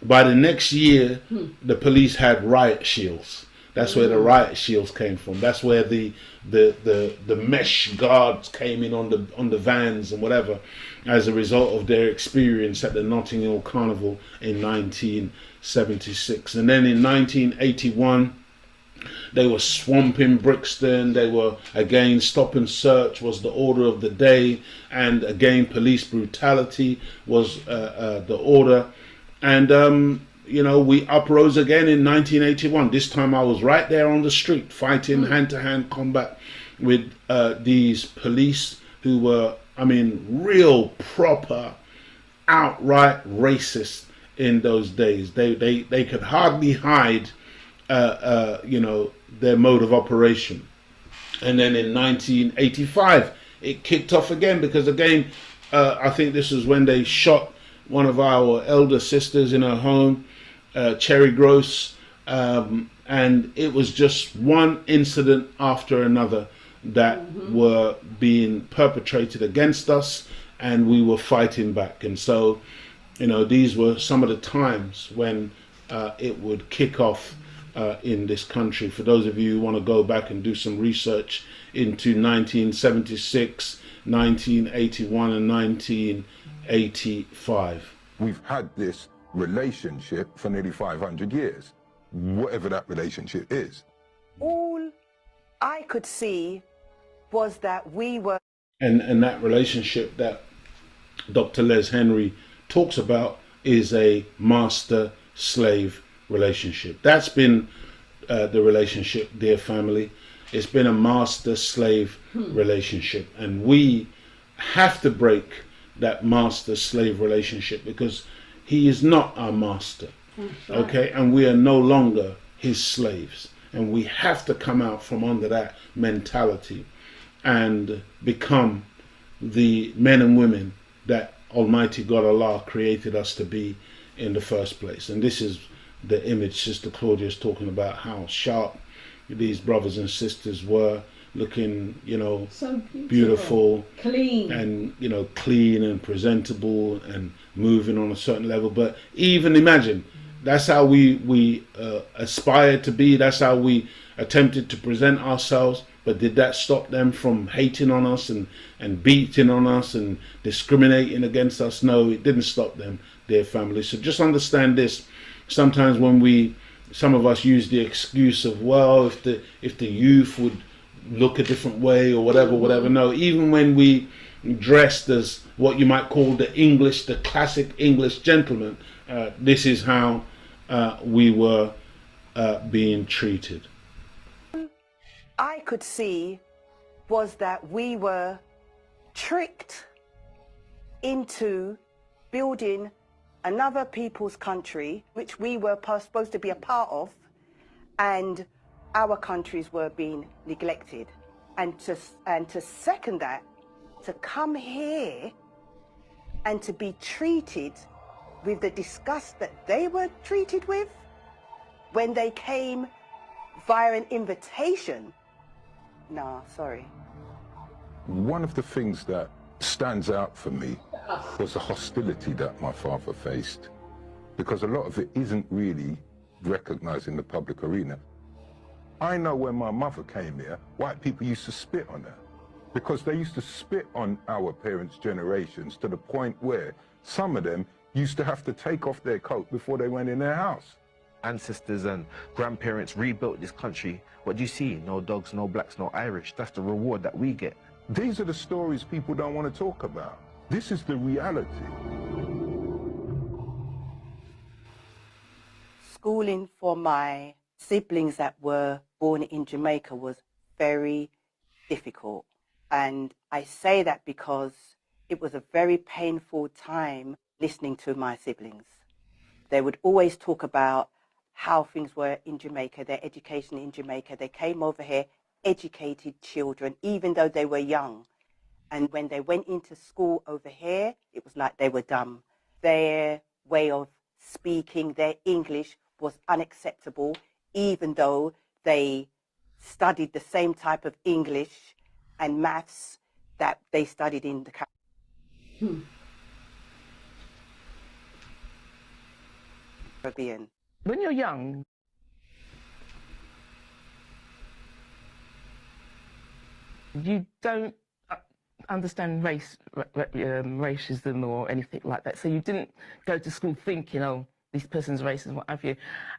by the next year, the police had riot shields. That's where the riot shields came from. That's where the mesh guards came in on the vans and whatever, as a result of their experience at the Notting Hill Carnival in 1976. And then in 1981, they were swamping Brixton. They were, again, stop and search was the order of the day, and again police brutality was the order. And you know, we uprose again in 1981. This time I was right there on the street fighting hand-to-hand combat with these police who were, I mean, real proper outright racist in those days. They could hardly hide you know, their mode of operation. And then in 1985 it kicked off again, because again I think this was when they shot one of our elder sisters in her home, Cherry Gross, and it was just one incident after another that were being perpetrated against us, and we were fighting back. And so, you know, these were some of the times when it would kick off in this country. For those of you who want to go back and do some research into 1976, 1981 and 1985. We've had this relationship for nearly 500 years, whatever that relationship is. All I could see was that we were... And that relationship that Dr. Les Henry talks about is a master-slave relationship. That's been the relationship, dear family. It's been a master-slave relationship, and we have to break that master-slave relationship, because he is not our master. Okay, and we are no longer his slaves, and we have to come out from under that mentality and become the men and women that Almighty God Allah created us to be in the first place. And this is the image Sister Claudia is talking about, how sharp these brothers and sisters were, looking, you know, so beautiful, clean, and, you know, clean and presentable and moving on a certain level. But even imagine, that's how we aspired to be. That's how we attempted to present ourselves. But did that stop them from hating on us and beating on us and discriminating against us? No, it didn't stop them, dear family. So just understand this. Sometimes when some of us use the excuse of, well, if the youth would look a different way or whatever. No, even when we dressed as what you might call the classic English gentleman, this is how we were being treated. I could see was that we were tricked into building another people's country, which we were supposed to be a part of, and our countries were being neglected. And to second that, to come here and to be treated with the disgust that they were treated with when they came via an invitation. Nah, sorry. One of the things that stands out for me was the hostility that my father faced, because a lot of it isn't really recognized in the public arena. I know when my mother came here, white people used to spit on her, because they used to spit on our parents' generations to the point where some of them used to have to take off their coat before they went in their house. ancestors and grandparents rebuilt this country, what do you see? No dogs, no blacks, no Irish. That's the reward that we get. These are the stories people don't want to talk about. This is the reality. Schooling for my siblings that were born in Jamaica was very difficult. And I say that because it was a very painful time listening to my siblings. They would always talk about how things were in Jamaica, their education in Jamaica. They came over here, educated children, even though they were young. And when they went into school over here, it was like they were dumb. Their way of speaking, their English was unacceptable, even though they studied the same type of English and maths that they studied in the Caribbean. When you're young, you don't understand racism or anything like that. So you didn't go to school thinking, oh, this person's racist, what have you.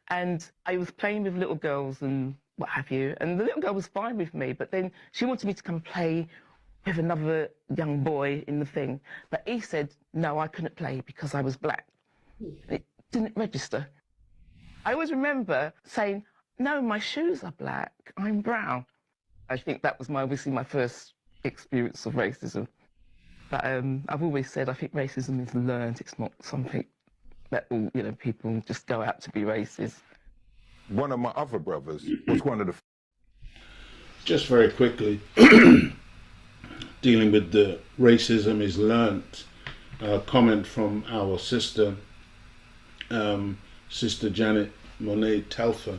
And I was playing with little girls and what have you, and the little girl was fine with me, but then she wanted me to come play with another young boy in the thing. But he said, no, I couldn't play because I was black. It didn't register. I always remember saying, no, my shoes are black, I'm brown. I think that was obviously my first experience of racism. But I've always said I think racism is learned. It's not something that people just go out to be racist. One of my other brothers was one of the... Just very quickly, dealing with the racism is learnt, comment from our sister, Sister Janet Monet Telfer.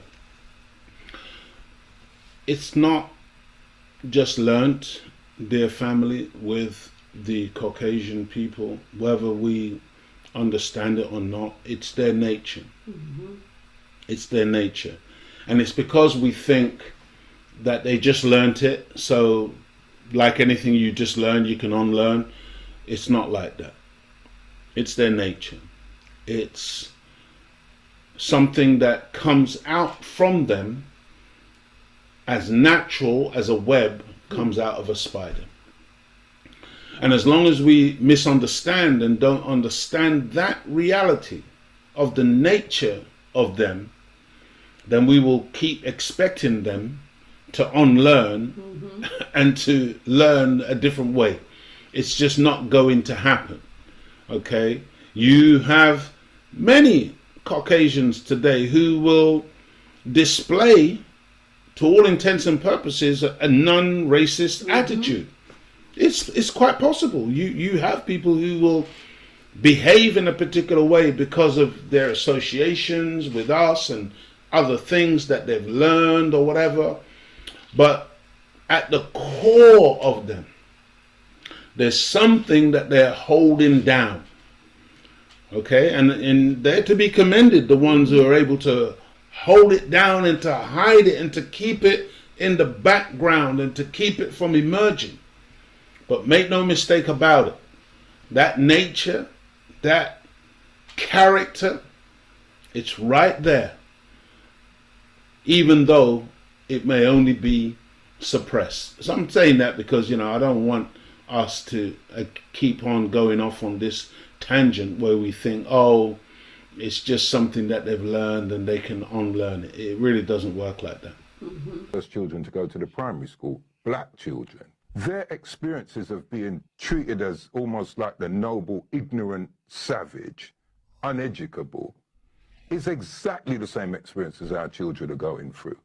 It's not just learnt, dear family, with the Caucasian people, whether we understand it or not. It's their nature. Mm-hmm. It's their nature. And it's because we think that they just learnt it, so like anything you just learn, you can unlearn. It's not like that. It's their nature. It's something that comes out from them as natural as a web comes out of a spider. And as long as we misunderstand and don't understand that reality of the nature of them, then we will keep expecting them to unlearn and to learn a different way. It's just not going to happen. Okay? You have many Caucasians today who will display, to all intents and purposes, a non-racist attitude. It's quite possible. You have people who will behave in a particular way because of their associations with us and other things that they've learned or whatever. But at the core of them, there's something that they're holding down. Okay, and they're to be commended, the ones who are able to hold it down and to hide it and to keep it in the background and to keep it from emerging. But make no mistake about it, that nature, that character, it's right there, even though it may only be suppressed. So I'm saying that because, I don't want us to keep on going off on this tangent where we think, oh, it's just something that they've learned and they can unlearn it. It really doesn't work like that. Those children to go to the primary school, black children, their experiences of being treated as almost like the noble, ignorant savage, uneducable, is exactly the same experiences our children are going through.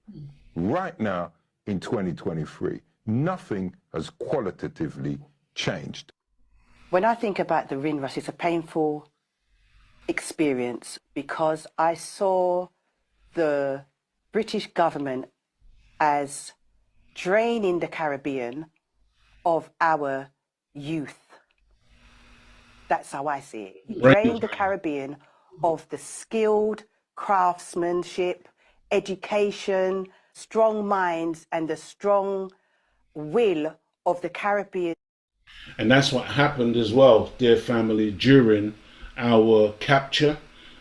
Right now, in 2023, nothing has qualitatively changed. When I think about the Windrush, it's a painful experience because I saw the British government as draining the Caribbean of our youth. That's how I see it. It drained the Caribbean of the skilled craftsmanship, education, strong minds, and the strong will of the Caribbean. And that's what happened as well, dear family, during our capture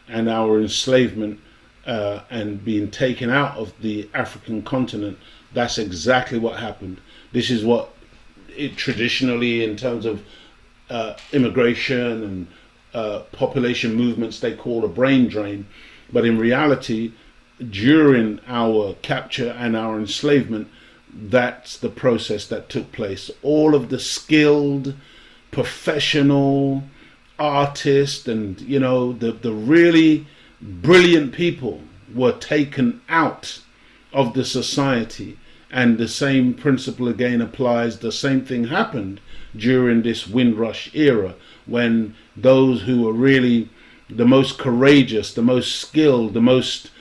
and our enslavement and being taken out of the African continent, that's exactly what happened. This is what it traditionally, in terms of immigration and population movements, they call a brain drain. But in reality, during our capture and our enslavement, that's the process that took place. All of the skilled, professional artists and, you know, the really brilliant people were taken out of the society. And the same principle again applies. The same thing happened during this Windrush era, when those who were really the most courageous, the most skilled, the most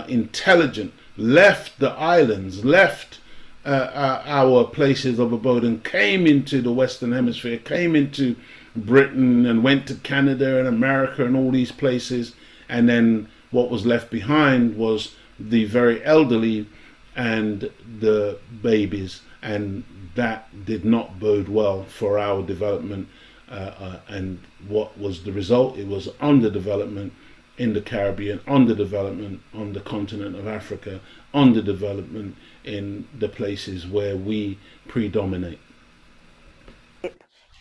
intelligent left the islands, left our places of abode, and came into the Western Hemisphere, came into Britain, and went to Canada and America and all these places. And then what was left behind was the very elderly and the babies, and that did not bode well for our development. And what was the result? It was underdevelopment in the Caribbean, underdevelopment on the continent of Africa, underdevelopment in the places where we predominate.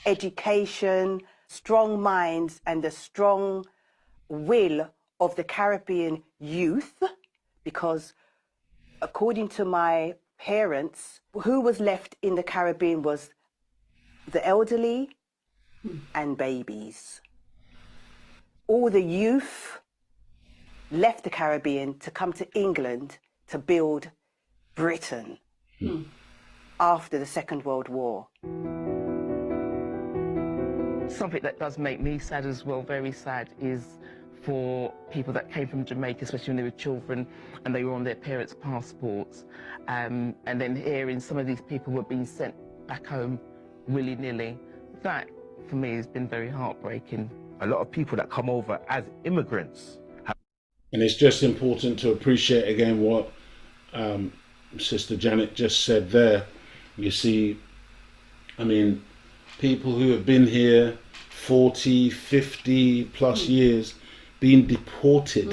Education, strong minds, and the strong will of the Caribbean youth, because according to my parents, who was left in the Caribbean was the elderly and babies. All the youth left the Caribbean to come to England to build Britain after the Second World War. Something that does make me sad as well, very sad, is for people that came from Jamaica, especially when they were children and they were on their parents' passports. And then hearing some of these people were being sent back home willy-nilly. That, for me, has been very heartbreaking. A lot of people that come over as immigrants. And it's just important to appreciate again what Sister Janet just said there. You see, I mean, people who have been here 40, 50 plus years being deported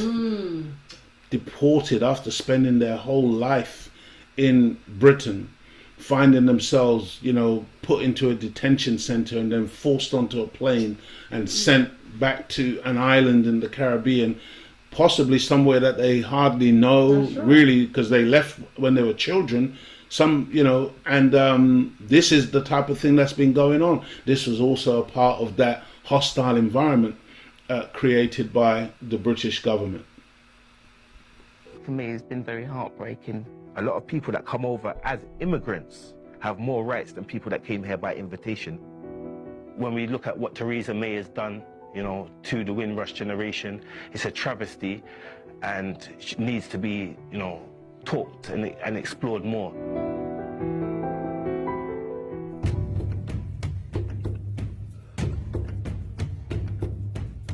after spending their whole life in Britain, finding themselves, you know, put into a detention center and then forced onto a plane and sent back to an island in the Caribbean, possibly somewhere that they hardly know, really, because they left when they were children. Some, you know, and this is the type of thing that's been going on. This was also a part of that hostile environment created by the British government. For me, it's been very heartbreaking. A lot of people that come over as immigrants have more rights than people that came here by invitation. When we look at what Theresa May has done, you know, to the Windrush generation, it's a travesty and it needs to be, you know, talked and explored more.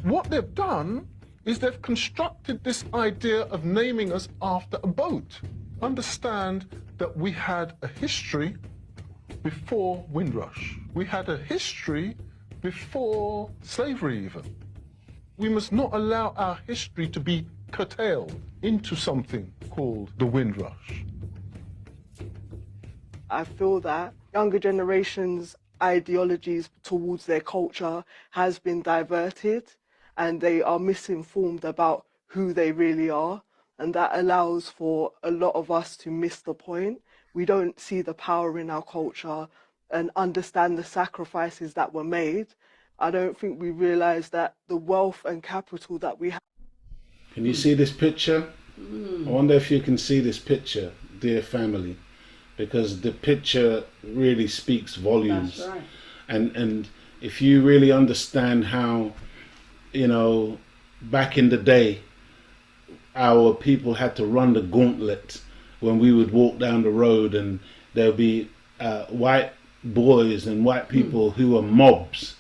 What they've done is they've constructed this idea of naming us after a boat. Understand that we had a history before Windrush. We had a history before slavery even. We must not allow our history to be curtailed into something called the Windrush. I feel that younger generations' ideologies towards their culture has been diverted and they are misinformed about who they really are, and that allows for a lot of us to miss the point. We don't see the power in our culture and understand the sacrifices that were made. I don't think we realise that the wealth and capital that we have. Can you see this picture? I wonder if you can see this picture, dear family, because the picture really speaks volumes. That's right. And if you really understand how, you know, back in the day, our people had to run the gauntlet when we would walk down the road and there'll be white boys and white people who are mobs,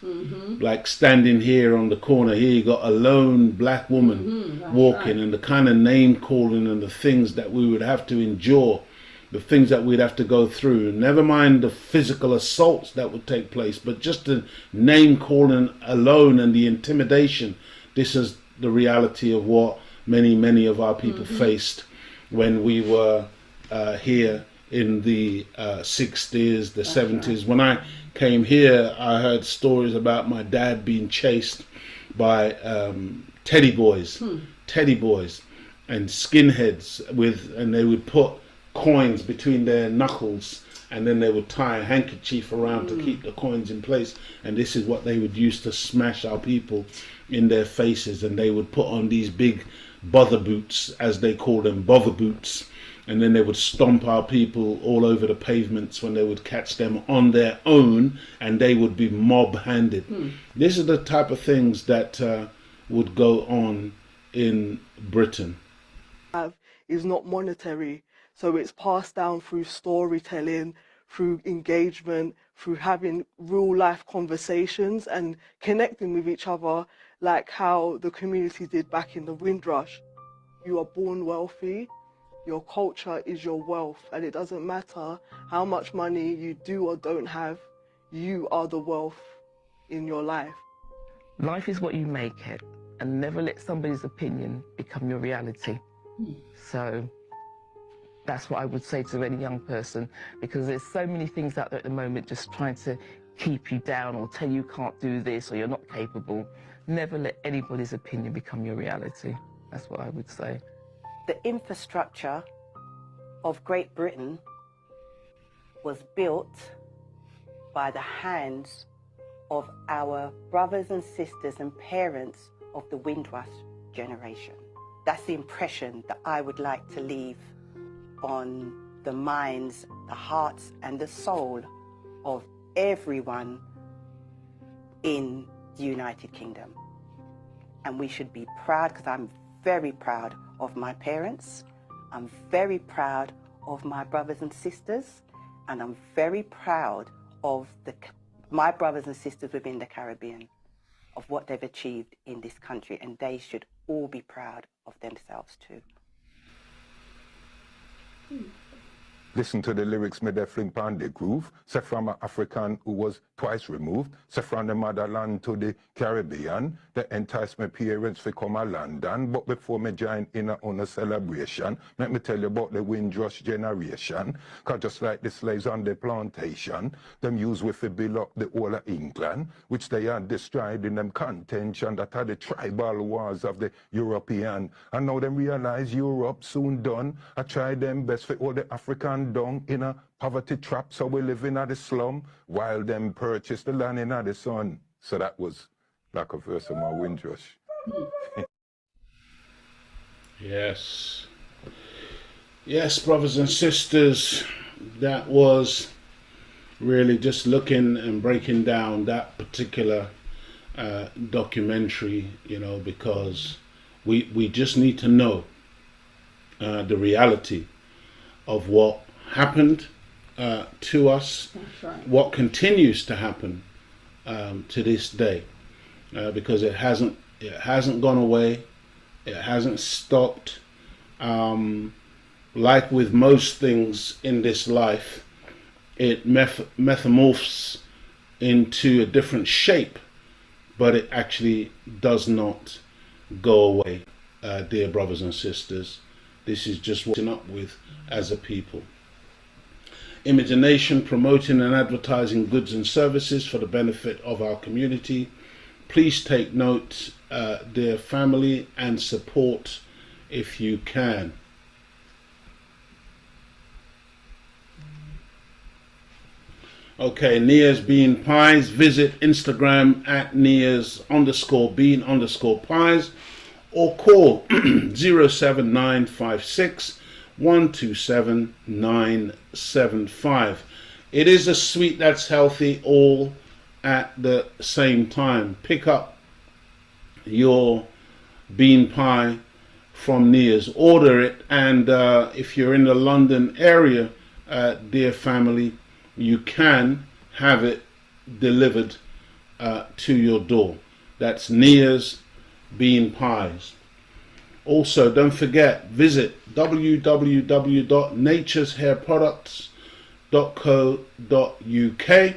like standing here on the corner here. You got a lone black woman walking, and the kind of name calling and the things that we would have to endure, the things that we'd have to go through. Never mind the physical assaults that would take place, but just the name calling alone and the intimidation. This is the reality of what many of our people faced when we were here in the 60s, the 70s. Right. When I came here, I heard stories about my dad being chased by teddy boys and skinheads and they would put coins between their knuckles, and then they would tie a handkerchief around to keep the coins in place, and this is what they would use to smash our people in their faces. And they would put on these big bother boots, as they call them, bother boots, and then they would stomp our people all over the pavements when they would catch them on their own, and they would be mob-handed. This is the type of things that would go on in Britain. Is not monetary, so it's passed down through storytelling, through engagement, through having real life conversations and connecting with each other, like how the community did back in the Windrush. You are born wealthy, your culture is your wealth, and it doesn't matter how much money you do or don't have, you are the wealth in your life. Life is what you make it, and never let somebody's opinion become your reality. So that's what I would say to any young person, because there's so many things out there at the moment just trying to keep you down or tell you can't do this or you're not capable. Never let anybody's opinion become your reality. That's what I would say. The infrastructure of Great Britain was built by the hands of our brothers and sisters and parents of the Windrush generation. That's the impression that I would like to leave on the minds, the hearts and the soul of everyone in the United Kingdom. And we should be proud, because I'm very proud of my parents, I'm very proud of my brothers and sisters, and I'm very proud of my brothers and sisters within the Caribbean, of what they've achieved in this country, and they should all be proud of themselves too. Listen to the lyrics me they fling pon the groove. Say from an African who was twice removed. Say from the motherland to the Caribbean. They entice my parents to come to London. But before me join in on a celebration, let me tell you about the Windrush generation. Cause just like the slaves on the plantation, them use with to build up the whole of England, which they had destroyed in them contention that are the tribal wars of the European. And now them realize Europe soon done. I try them best for all the African down in a poverty trap, so we live in the slum while them purchase the land in the sun. So that was like a verse of my Windrush. Yes, brothers and sisters, that was really just looking and breaking down that particular documentary, you know, because we just need to know the reality of what happened to us. That's right. What continues to happen to this day, because it hasn't gone away, it hasn't stopped. Like with most things in this life, it metamorphs into a different shape, but it actually does not go away, dear brothers and sisters. This is just what we're up with as a people. Imagination, promoting and advertising goods and services for the benefit of our community. Please take note, dear family, and support if you can. Okay, Nia's Bean Pies. Visit Instagram at Nia's_bean_pies or call 07956 127 975. It is a sweet that's healthy all at the same time. Pick up your bean pie from Nia's, order it, and if you're in the London area, dear family, you can have it delivered to your door. That's Nia's Bean Pies. Also, don't forget, visit www.natureshairproducts.co.uk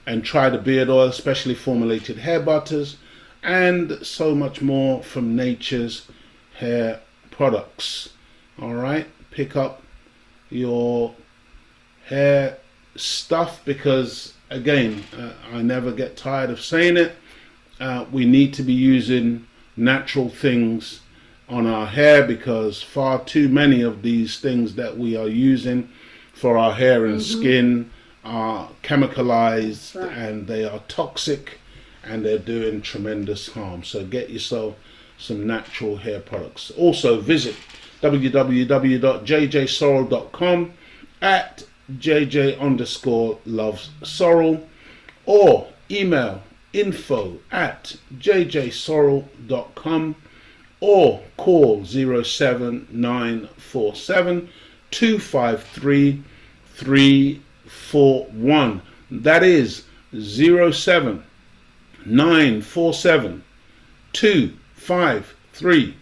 and try the beard oil, specially formulated hair butters, and so much more from Nature's Hair products. All right, pick up your hair stuff, because again, I never get tired of saying it, we need to be using natural things on our hair, because far too many of these things that we are using for our hair and skin are chemicalized, and they are toxic, and they're doing tremendous harm. So get yourself some natural hair products. Also visit www.jjsorrel.com at JJ_loves_sorrel, or email info@jjsorrel.com, or call 07947 253 341. That is 07947 253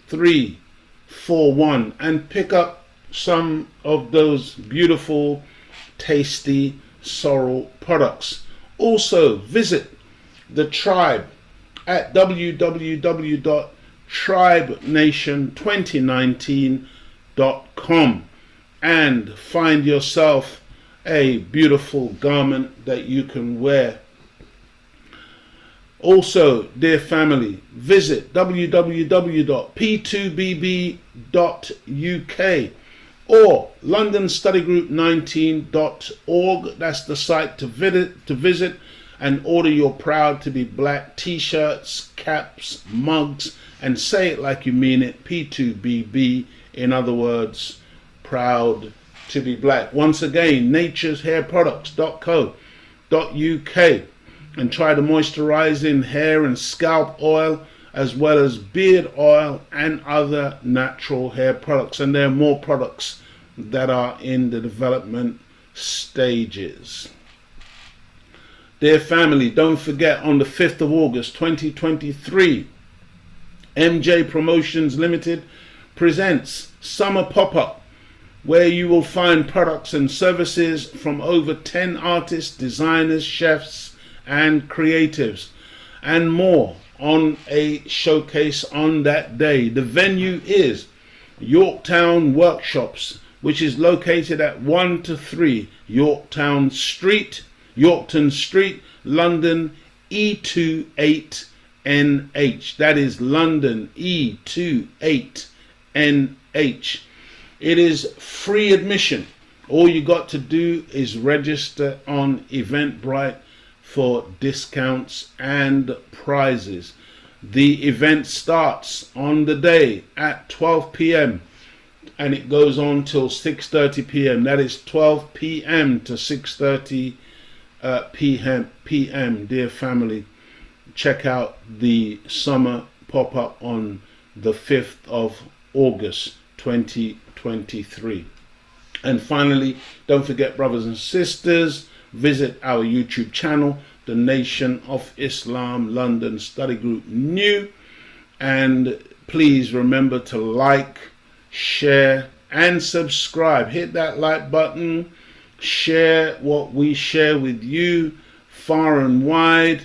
341, and pick up some of those beautiful, tasty sorrel products. Also visit the tribe at www.tribenation2019.com and find yourself a beautiful garment that you can wear. Also, dear family, visit www.p2bb.uk or londonstudygroup19.org. That's the site to visit and order your Proud to be Black t-shirts, caps, mugs, and say it like you mean it, P2BB, in other words, Proud to be Black. Once again, natureshairproducts.co.uk, and try the moisturizing hair and scalp oil, as well as beard oil and other natural hair products. And there are more products that are in the development stages. Dear family, don't forget, on the 5th of August 2023, MJ Promotions Limited presents Summer Pop-Up, where you will find products and services from over 10 artists, designers, chefs, and creatives, and more on a showcase on that day. The venue is Yorktown Workshops, which is located at 1 to 3 Yorktown Street, London, E28NH. That is London, E28NH. It is free admission. All you got to do is register on Eventbrite for discounts and prizes. The event starts on the day at 12 p.m. and it goes on till 6:30 p.m. That is 12 p.m. to 6:30 p.m. Dear family, check out the summer pop-up on the 5th of August 2023. And finally, don't forget, brothers and sisters, visit our YouTube channel, The Nation of Islam London Study Group New, and please remember to like, share and subscribe. Hit that like button, share what we share with you far and wide,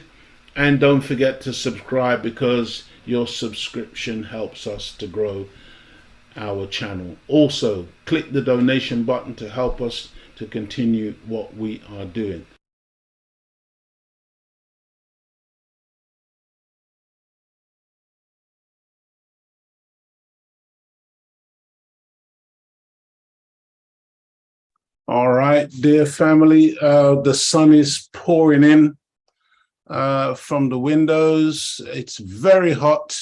and don't forget to subscribe, because your subscription helps us to grow our channel. Also, click the donation button to help us to continue what we are doing. All right, dear family, the sun is pouring in from the windows. It's very hot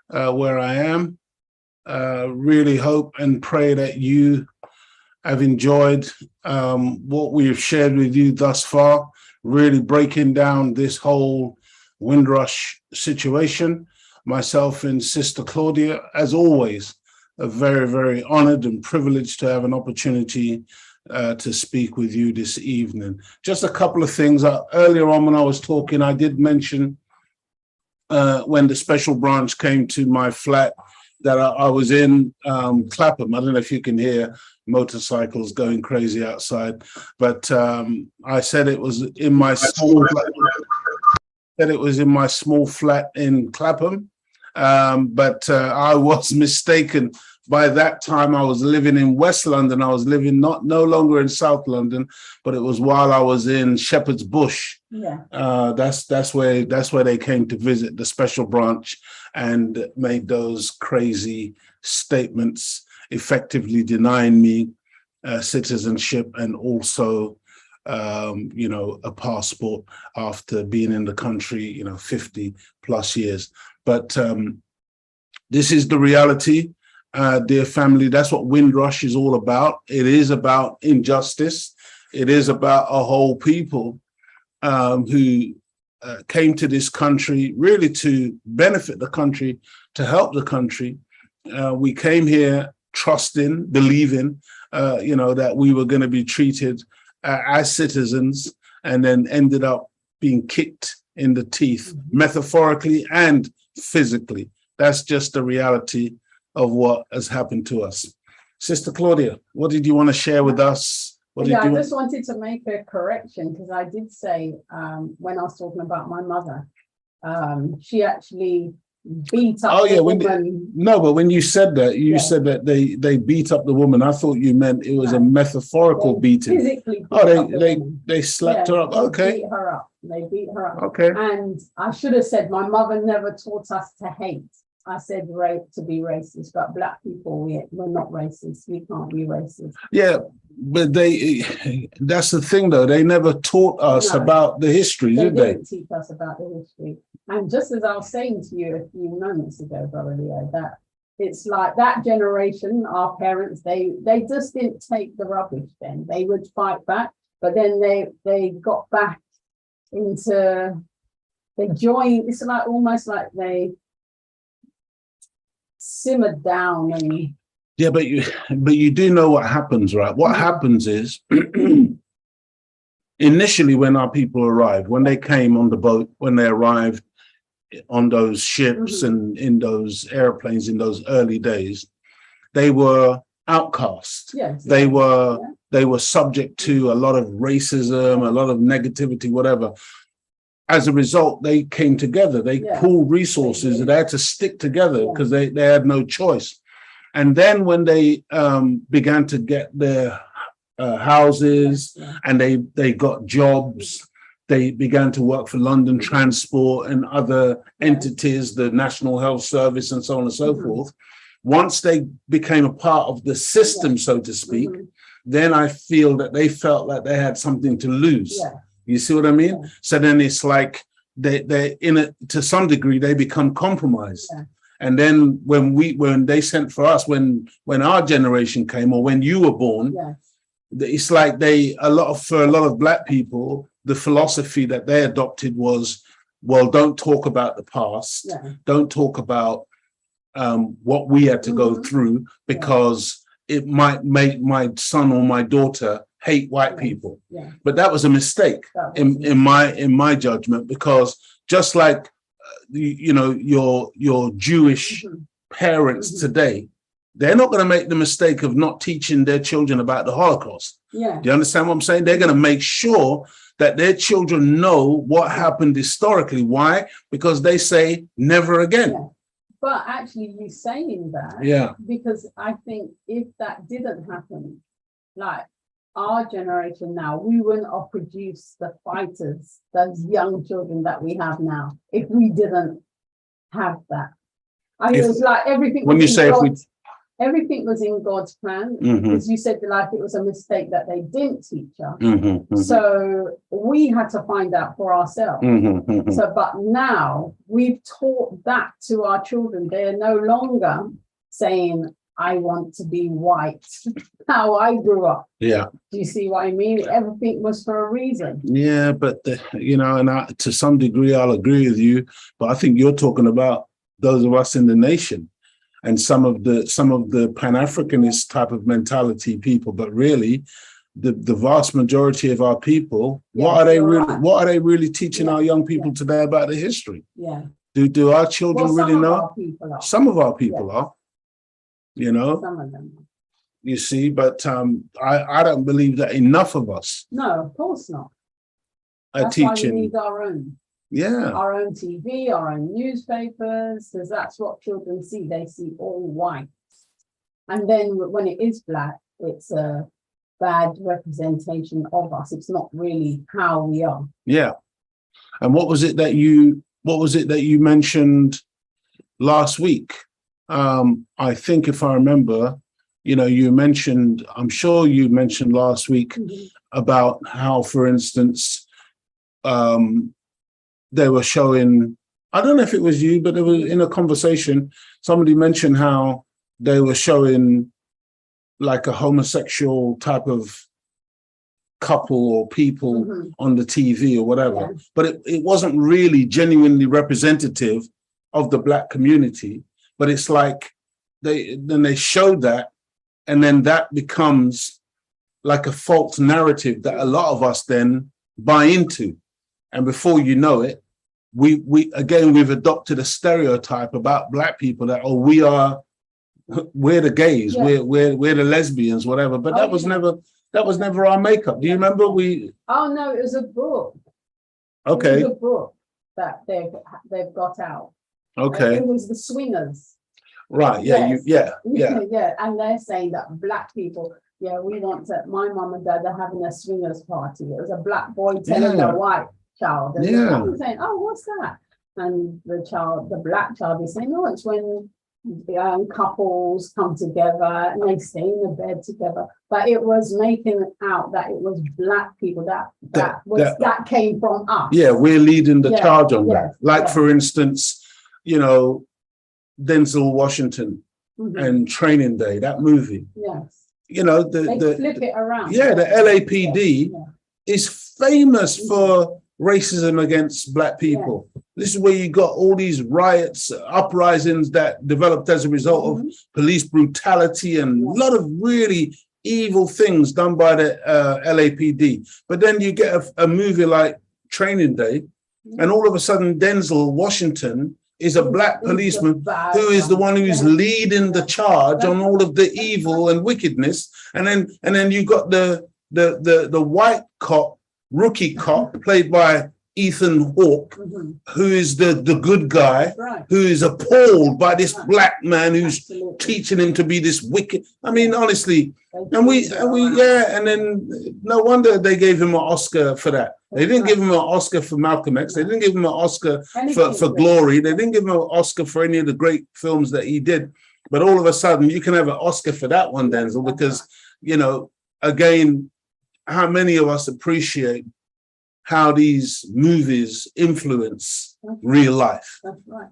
where I am. Really hope and pray that you have enjoyed what we've shared with you thus far, really breaking down this whole Windrush situation. Myself and Sister Claudia, as always, are very, very honored and privileged to have an opportunity to speak with you this evening. Just a couple of things. Earlier on when I was talking, I did mention when the special branch came to my flat that I was in Clapham. I don't know if you can hear motorcycles going crazy outside, but I said it was in my small flat. That it was in my small flat in Clapham, but I was mistaken. By that time, I was living in West London. I was living no longer in South London, but it was while I was in Shepherd's Bush. Yeah. That's where they came to visit the special branch and made those crazy statements, effectively denying me citizenship and also, a passport after being in the country, 50 plus years. But this is the reality. Dear family, that's what Windrush is all about. It is about injustice. It is about a whole people who came to this country really to benefit the country, to help the country. We came here trusting, believing, that we were going to be treated as citizens, and then ended up being kicked in the teeth, metaphorically and physically. That's just the reality of what has happened to us. Sister Claudia, what did you want to share with us? I just wanted to make a correction, because I did say when I was talking about my mother, she actually beat up the woman. But when you said that, you said that they beat up the woman. I thought you meant it was a metaphorical beating. Physically they slapped her up. Okay. They beat her up. Okay. And I should have said my mother never taught us to hate. I said to be racist, but black people, we're not racist. We can't be racist. Yeah, but that's the thing though. They never taught us about the history, did they? They didn't teach us about the history. And just as I was saying to you a few moments ago, Brother Leo, that it's like that generation, our parents, they just didn't take the rubbish then. They would fight back, but then they got back into, they joined, it's like almost like they simmered down. And yeah, but you do know what happens, right? What happens is initially when our people arrived, when they came on the boat, when they arrived on those ships and in those airplanes in those early days, they were outcast. Yes, they were subject to a lot of racism, a lot of negativity, whatever. As a result, they came together. They pooled resources, and they had to stick together because they had no choice. And then when they began to get their houses and they got jobs, they began to work for London Transport and other entities, the National Health Service and so on and so forth. Once they became a part of the system, so to speak, then I feel that they felt like they had something to lose. You see what I mean? Yeah. So then it's like they're in it to some degree, they become compromised. Yeah. And then when they sent for us, when our generation came, or when you were born, it's like for a lot of black people, the philosophy that they adopted was, well, don't talk about the past, don't talk about what we had to go through, because it might make my son or my daughter hate white people. But that was a mistake in my judgment, because just like your Jewish parents today, they're not going to make the mistake of not teaching their children about the Holocaust. Do you understand what I'm saying? They're going to make sure that their children know what happened historically. Why? Because they say never again. But actually, you saying that, because I think if that didn't happen, like our generation now, we wouldn't have produced the fighters, those young children that we have now, if we didn't have that. I mean, it was like everything. When you say everything was in God's plan, because you said like it was a mistake that they didn't teach us. So we had to find out for ourselves. So, but now we've taught that to our children. They're no longer saying, I want to be white, how I grew up. Do you see what I mean? Everything was for a reason. Yeah, but and to some degree, I'll agree with you. But I think you're talking about those of us in the nation and some of the Pan-Africanist type of mentality people. But really, the vast majority of our people, what are they really teaching our young people today about the history? Do our children really know? Some of our people are. Some of them. You see, but I don't believe that enough of us. No, of course not. That's teaching. Why we need our own. Yeah. Our own TV, our own newspapers, because that's what children see. They see all white. And then when it is black, it's a bad representation of us. It's not really how we are. Yeah. And what was it that you mentioned last week? I think if I remember, you mentioned, I'm sure you mentioned last week about how, for instance, they were showing, I don't know if it was you, but it was in a conversation, somebody mentioned how they were showing like a homosexual type of couple or people on the TV or whatever, but it wasn't really genuinely representative of the black community. But it's like they showed that, and then that becomes like a false narrative that a lot of us then buy into, and before you know it, we've adopted a stereotype about black people that we're the gays, we're the lesbians, whatever. But that was never our makeup. Do you remember Oh no, it was a book. Okay. It was a book that they've got out. Okay. It was the Swingers. Right. Yeah. Yeah. And they're saying that black people, we want to. My mum and dad are having a swingers party. It was a black boy telling a white child, and the mum was saying, "Oh, what's that?" And the black child is saying, "Oh, it's when couples come together and they stay in the bed together." But it was making out that it was black people that came from us. Yeah, we're leading the charge on that. Like for instance, Denzel Washington and Training Day, that movie. Yes. They flip it around. Yeah, the LAPD is famous for racism against black people. This is where you got all these riots, uprisings that developed as a result of police brutality and a lot of really evil things done by the LAPD. But then you get a movie like Training Day, and all of a sudden Denzel Washington is a black policeman who is the one who's leading the charge on all of the evil and wickedness. And then you got the white cop, rookie cop, played by Ethan Hawke, who is the good guy, who is appalled by this black man who's teaching him to be this wicked. I mean, honestly, and then no wonder they gave him an Oscar for that. They didn't give him an Oscar for Malcolm X. They didn't give him an Oscar for Glory. They didn't give him an Oscar for any of the great films that he did. But all of a sudden, you can have an Oscar for that one, Denzel, because, again, how many of us appreciate how these movies influence real life? That's right.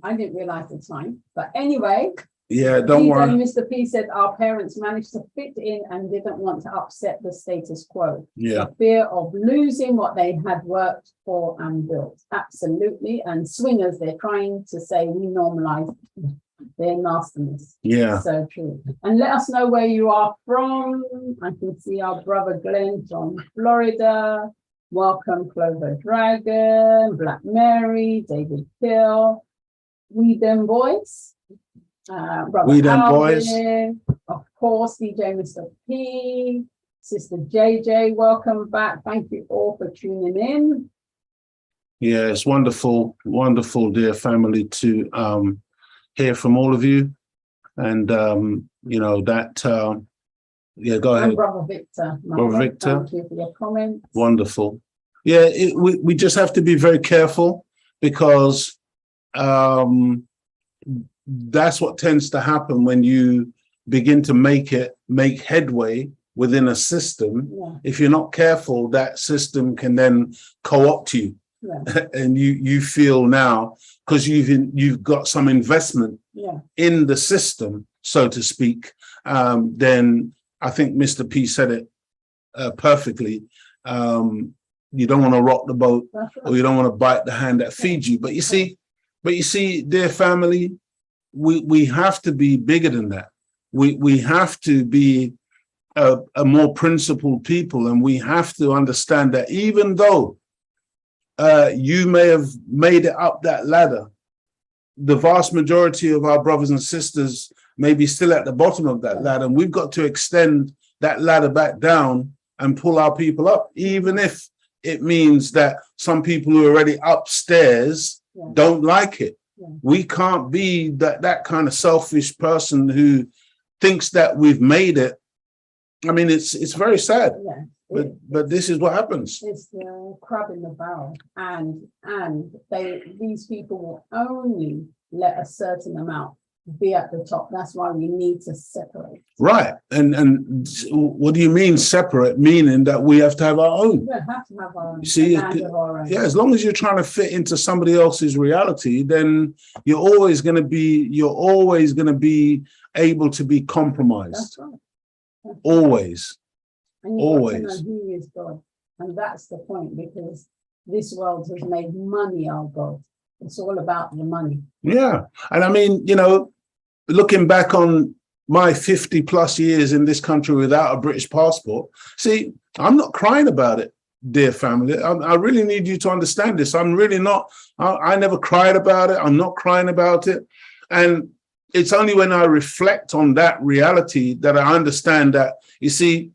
I didn't realize the time, but anyway. Yeah, don't worry. Mr. P said our parents managed to fit in and didn't want to upset the status quo. Yeah. The fear of losing what they had worked for and built. Absolutely. And Swingers, they're trying to say we normalize their nastiness. Yeah. So true. And let us know where you are from. I can see our brother Glenn from Florida. Welcome, Clover Dragon, Black Mary, David Hill, We Them Boys, brother We Them Alvin, Boys, of course, DJ Mr. P, Sister JJ. Welcome back. Thank you all for tuning in. Yeah, it's wonderful, dear family, to hear from all of you, and yeah, go ahead. And Brother Victor. Brother Victor. Thank you for your comments. Wonderful. Yeah, we just have to be very careful, because that's what tends to happen when you begin to make headway within a system. Yeah. If you're not careful, that system can then co-opt you. Yeah. And you feel now, because you've got some investment in the system, so to speak, then I think Mr. P said it perfectly. You don't want to rock the boat, or you don't want to bite the hand that feeds you. But you see, dear family, we have to be bigger than that. We have to be a more principled people, and we have to understand that even though you may have made it up that ladder, the vast majority of our brothers and sisters may be still at the bottom of that ladder, and we've got to extend that ladder back down and pull our people up, even if it means that some people who are already upstairs don't like it. We can't be that kind of selfish person who thinks that we've made it. I mean, it's very sad, but this is what happens. It's the crab in the barrel, and these people will only let a certain amount be at the top. That's why we need to separate. Right. And what do you mean separate? Meaning that we have to have our own. We have to have our own. See, yeah, as long as you're trying to fit into somebody else's reality, then you're always going to be able to be compromised. That's right. Always. And you've got to know who is God. And that's the point, because this world has made money our God. It's all about the money. Yeah. And I mean, you know, looking back on my 50 plus years in this country without a British passport, see, I'm not crying about it, dear family. I really need you to understand this. I'm really not, I never cried about it. I'm not crying about it. And it's only when I reflect on that reality that I understand that, you see,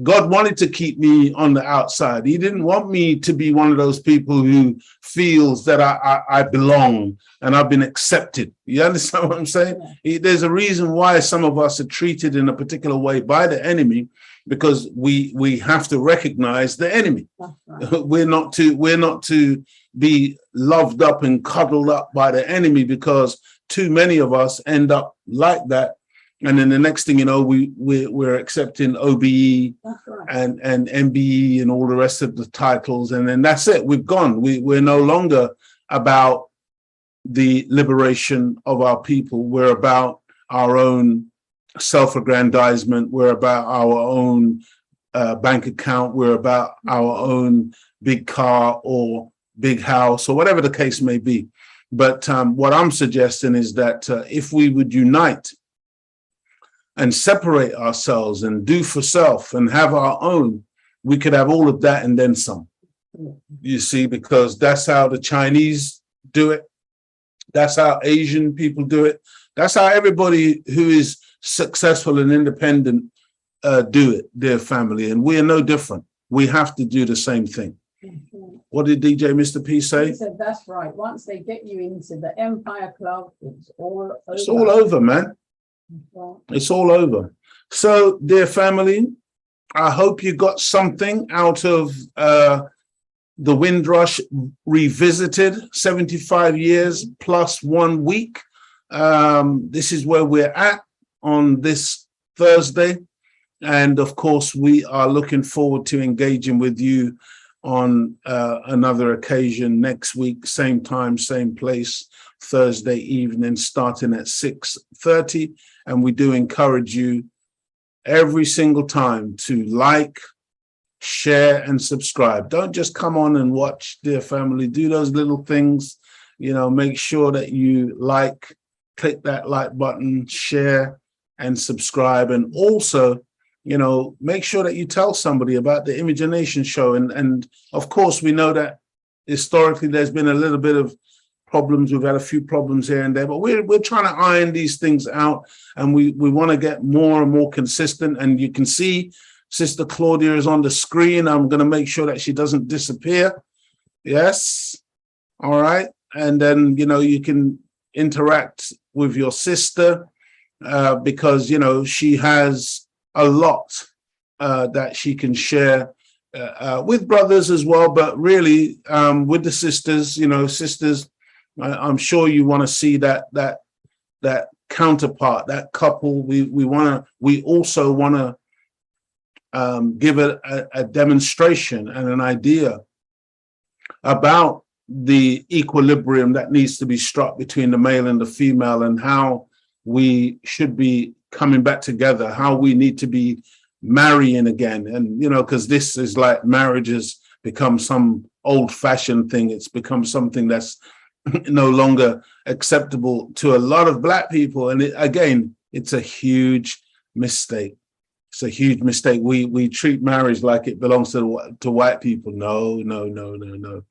God wanted to keep me on the outside. He didn't want me to be one of those people who feels that I belong and I've been accepted. You understand what I'm saying? Yeah. There's a reason why some of us are treated in a particular way by the enemy, because we have to recognize the enemy. Right. We're not to be loved up and cuddled up by the enemy, because too many of us end up like that. And then the next thing you know, we're accepting OBE and MBE and all the rest of the titles. And then that's it. We've gone. We're no longer about the liberation of our people. We're about our own self-aggrandizement. We're about our own bank account. We're about our own big car or big house or whatever the case may be. But what I'm suggesting is that if we would unite and separate ourselves and do for self and have our own, we could have all of that and then some. You see, because that's how the Chinese do it. That's how Asian people do it. That's how everybody who is successful and independent do it, dear family. And we are no different. We have to do the same thing. What did DJ Mr. P say? He said, that's right. Once they get you into the Empire Club, it's all over. It's all over, man. It's all over. So, dear family, I hope you got something out of the Windrush Revisited, 75 years plus 1 week. This is where we're at on this Thursday. And of course, we are looking forward to engaging with you on another occasion next week, same time, same place, Thursday evening, starting at 6:30. And we do encourage you every single time to like, share, and subscribe. Don't just come on and watch, dear family. Do those little things, you know, make sure that you like, click that like button, share, and subscribe. And also, you know, make sure that you tell somebody about the Image and Nation show. And of course, we know that historically there's been a little bit of problems. We've had a few problems here and there, but we're trying to iron these things out, and we want to get more and more consistent. And you can see Sister Claudia is on the screen. I'm going to make sure that she doesn't disappear. Yes. All right. And then, you know, you can interact with your sister because, you know, she has a lot that she can share with brothers as well, but really with the sisters, you know, sisters, I'm sure you want to see that counterpart, that couple. We also want to give a demonstration and an idea about the equilibrium that needs to be struck between the male and the female, and how we should be coming back together, how we need to be marrying again. And, you know, because this is like marriage has become some old-fashioned thing. It's become something that's no longer acceptable to a lot of Black people. And again, it's a huge mistake. It's a huge mistake. We treat marriage like it belongs to white people. No.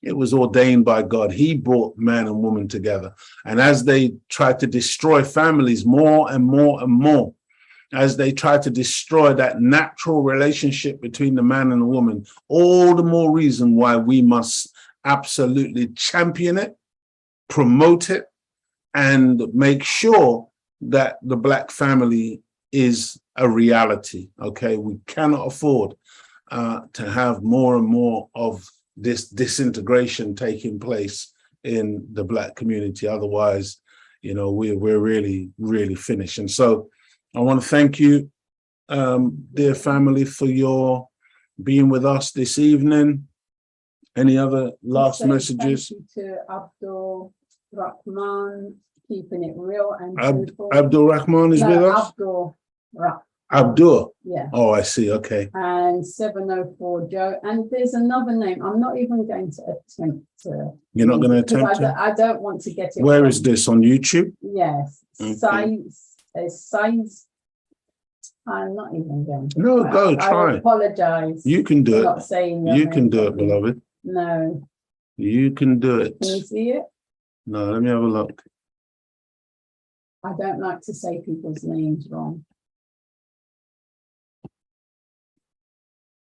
It was ordained by God. He brought man and woman together. And as they tried to destroy families more and more and more, as they try to destroy that natural relationship between the man and the woman, all the more reason why we must absolutely champion it, promote it, and make sure that the Black family is a reality. Okay, we cannot afford to have more and more of this disintegration taking place in the Black community. Otherwise, you know, we're really, really finished. And so I want to thank you, dear family, for your being with us this evening. Any other last messages? Thank you to Abdul Rahman, keeping it real and truthful. Abdul Rahman is with us? Abdul. Yeah. Oh, I see. Okay. And 704 Joe. And there's another name. I'm not even going to attempt to. You're not going to attempt to? I don't want to get it Where wrong. is this, on YouTube? Yes. Okay. Size. I'm not even going to. No, go, try. I apologize. You can do for it. Not saying your You name can do it, properly. beloved. No. You can do it. Can you see it? No, let me have a look. I don't like to say people's names wrong.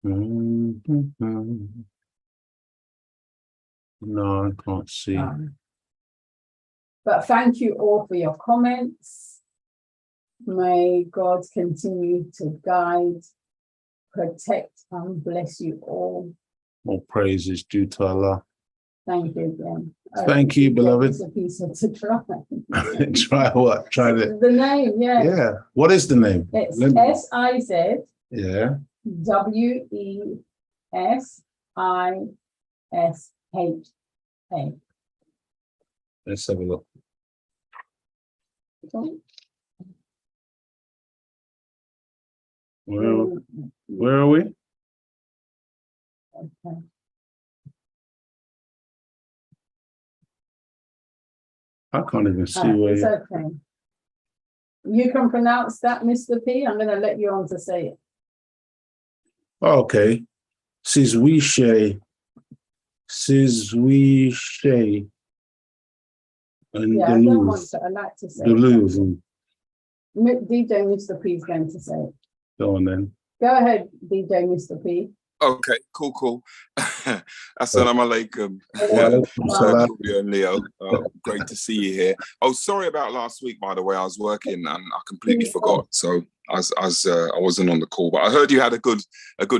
No, I can't see. But thank you all for your comments. May God continue to guide, protect, and bless you all. All praise is due to Allah. Thank you again. Thank you, beloved. It's a piece of to try. Try what? Try the name, yeah. Yeah. What is the name? It's Let me- SIZ. Yeah. WESISHA. Let's have a look. Where are we? Okay. I can't even see where It's you okay. You can pronounce that, Mr. P. I'm going to let you on to say it. Okay. Sizwishe. And Yeah, I don't want to. I like to say Duluth. DJ Mr. P is going to say it. Go on then. Go ahead, DJ Mr. P. Okay, cool. Assalamu alaikum. Walaikum And Leo, great to see you here. Oh, sorry about last week, by the way. I was working and I completely forgot. So I wasn't on the call, but I heard you had a good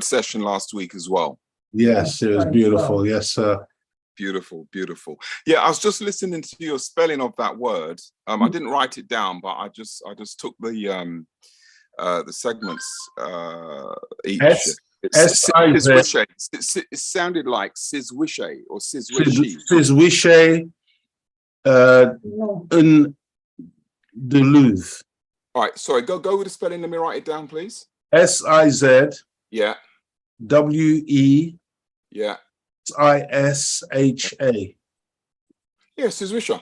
session last week as well. Yes, it was beautiful. Yes, sir. Beautiful. Yeah, I was just listening to your spelling of that word. I didn't write it down, but I just took the segments each. It sounded like Sizwishe or Sizwishi. Sizwishe in Duluth. All right, sorry, go with the spelling. Let me write it down, please. SIZ. Yeah. WE. Yeah. ISHA. Yeah, Sizwisha.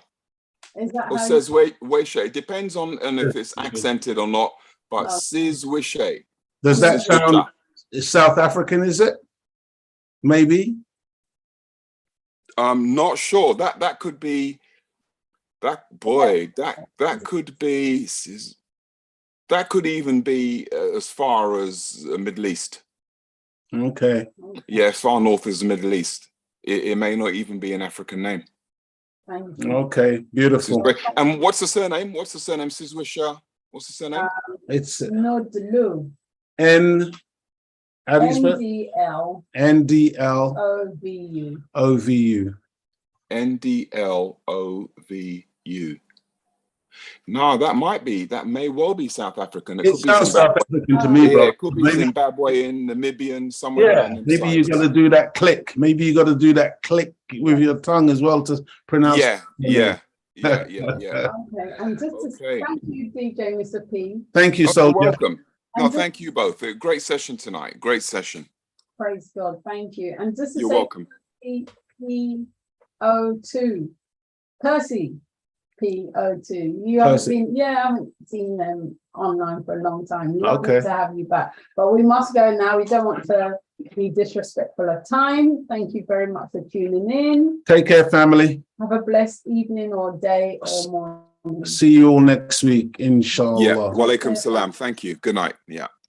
Is that or says Wishe? It depends on if it's accented or not, but Sizwishe. Does that sound South African, is it? Maybe. I'm not sure. That could be that could be that could even be as far as the Middle East. Okay. Yeah, as far north as the Middle East. It may not even be an African name. Okay, beautiful. And what's the surname? Sizwisha? What's the surname? It's Nodlu. How do you spell? NDL OVU. NDLOVU. No, that may well be South African. It sounds South African to me, bro. Yeah, it could be Zimbabwean, Namibian, somewhere. Yeah, maybe you got to do that click. Maybe you got to do that click with your tongue as well to pronounce. Yeah. Okay, and just to thank you, DJ Mr. P. Thank you, so welcome. No, thank you both. A great session tonight. Great session. Praise God. Thank you. And just to You're say, welcome. P.O.W.E.R. Percy. P.O.W.E.R. You haven't been, I haven't seen them online for a long time. Lovely to have you back. But we must go now. We don't want to be disrespectful of time. Thank you very much for tuning in. Take care, family. Have a blessed evening or day or morning. See you all next week, Yeah. inshallah. Walaikum salam. Thank you. Good night. Yeah.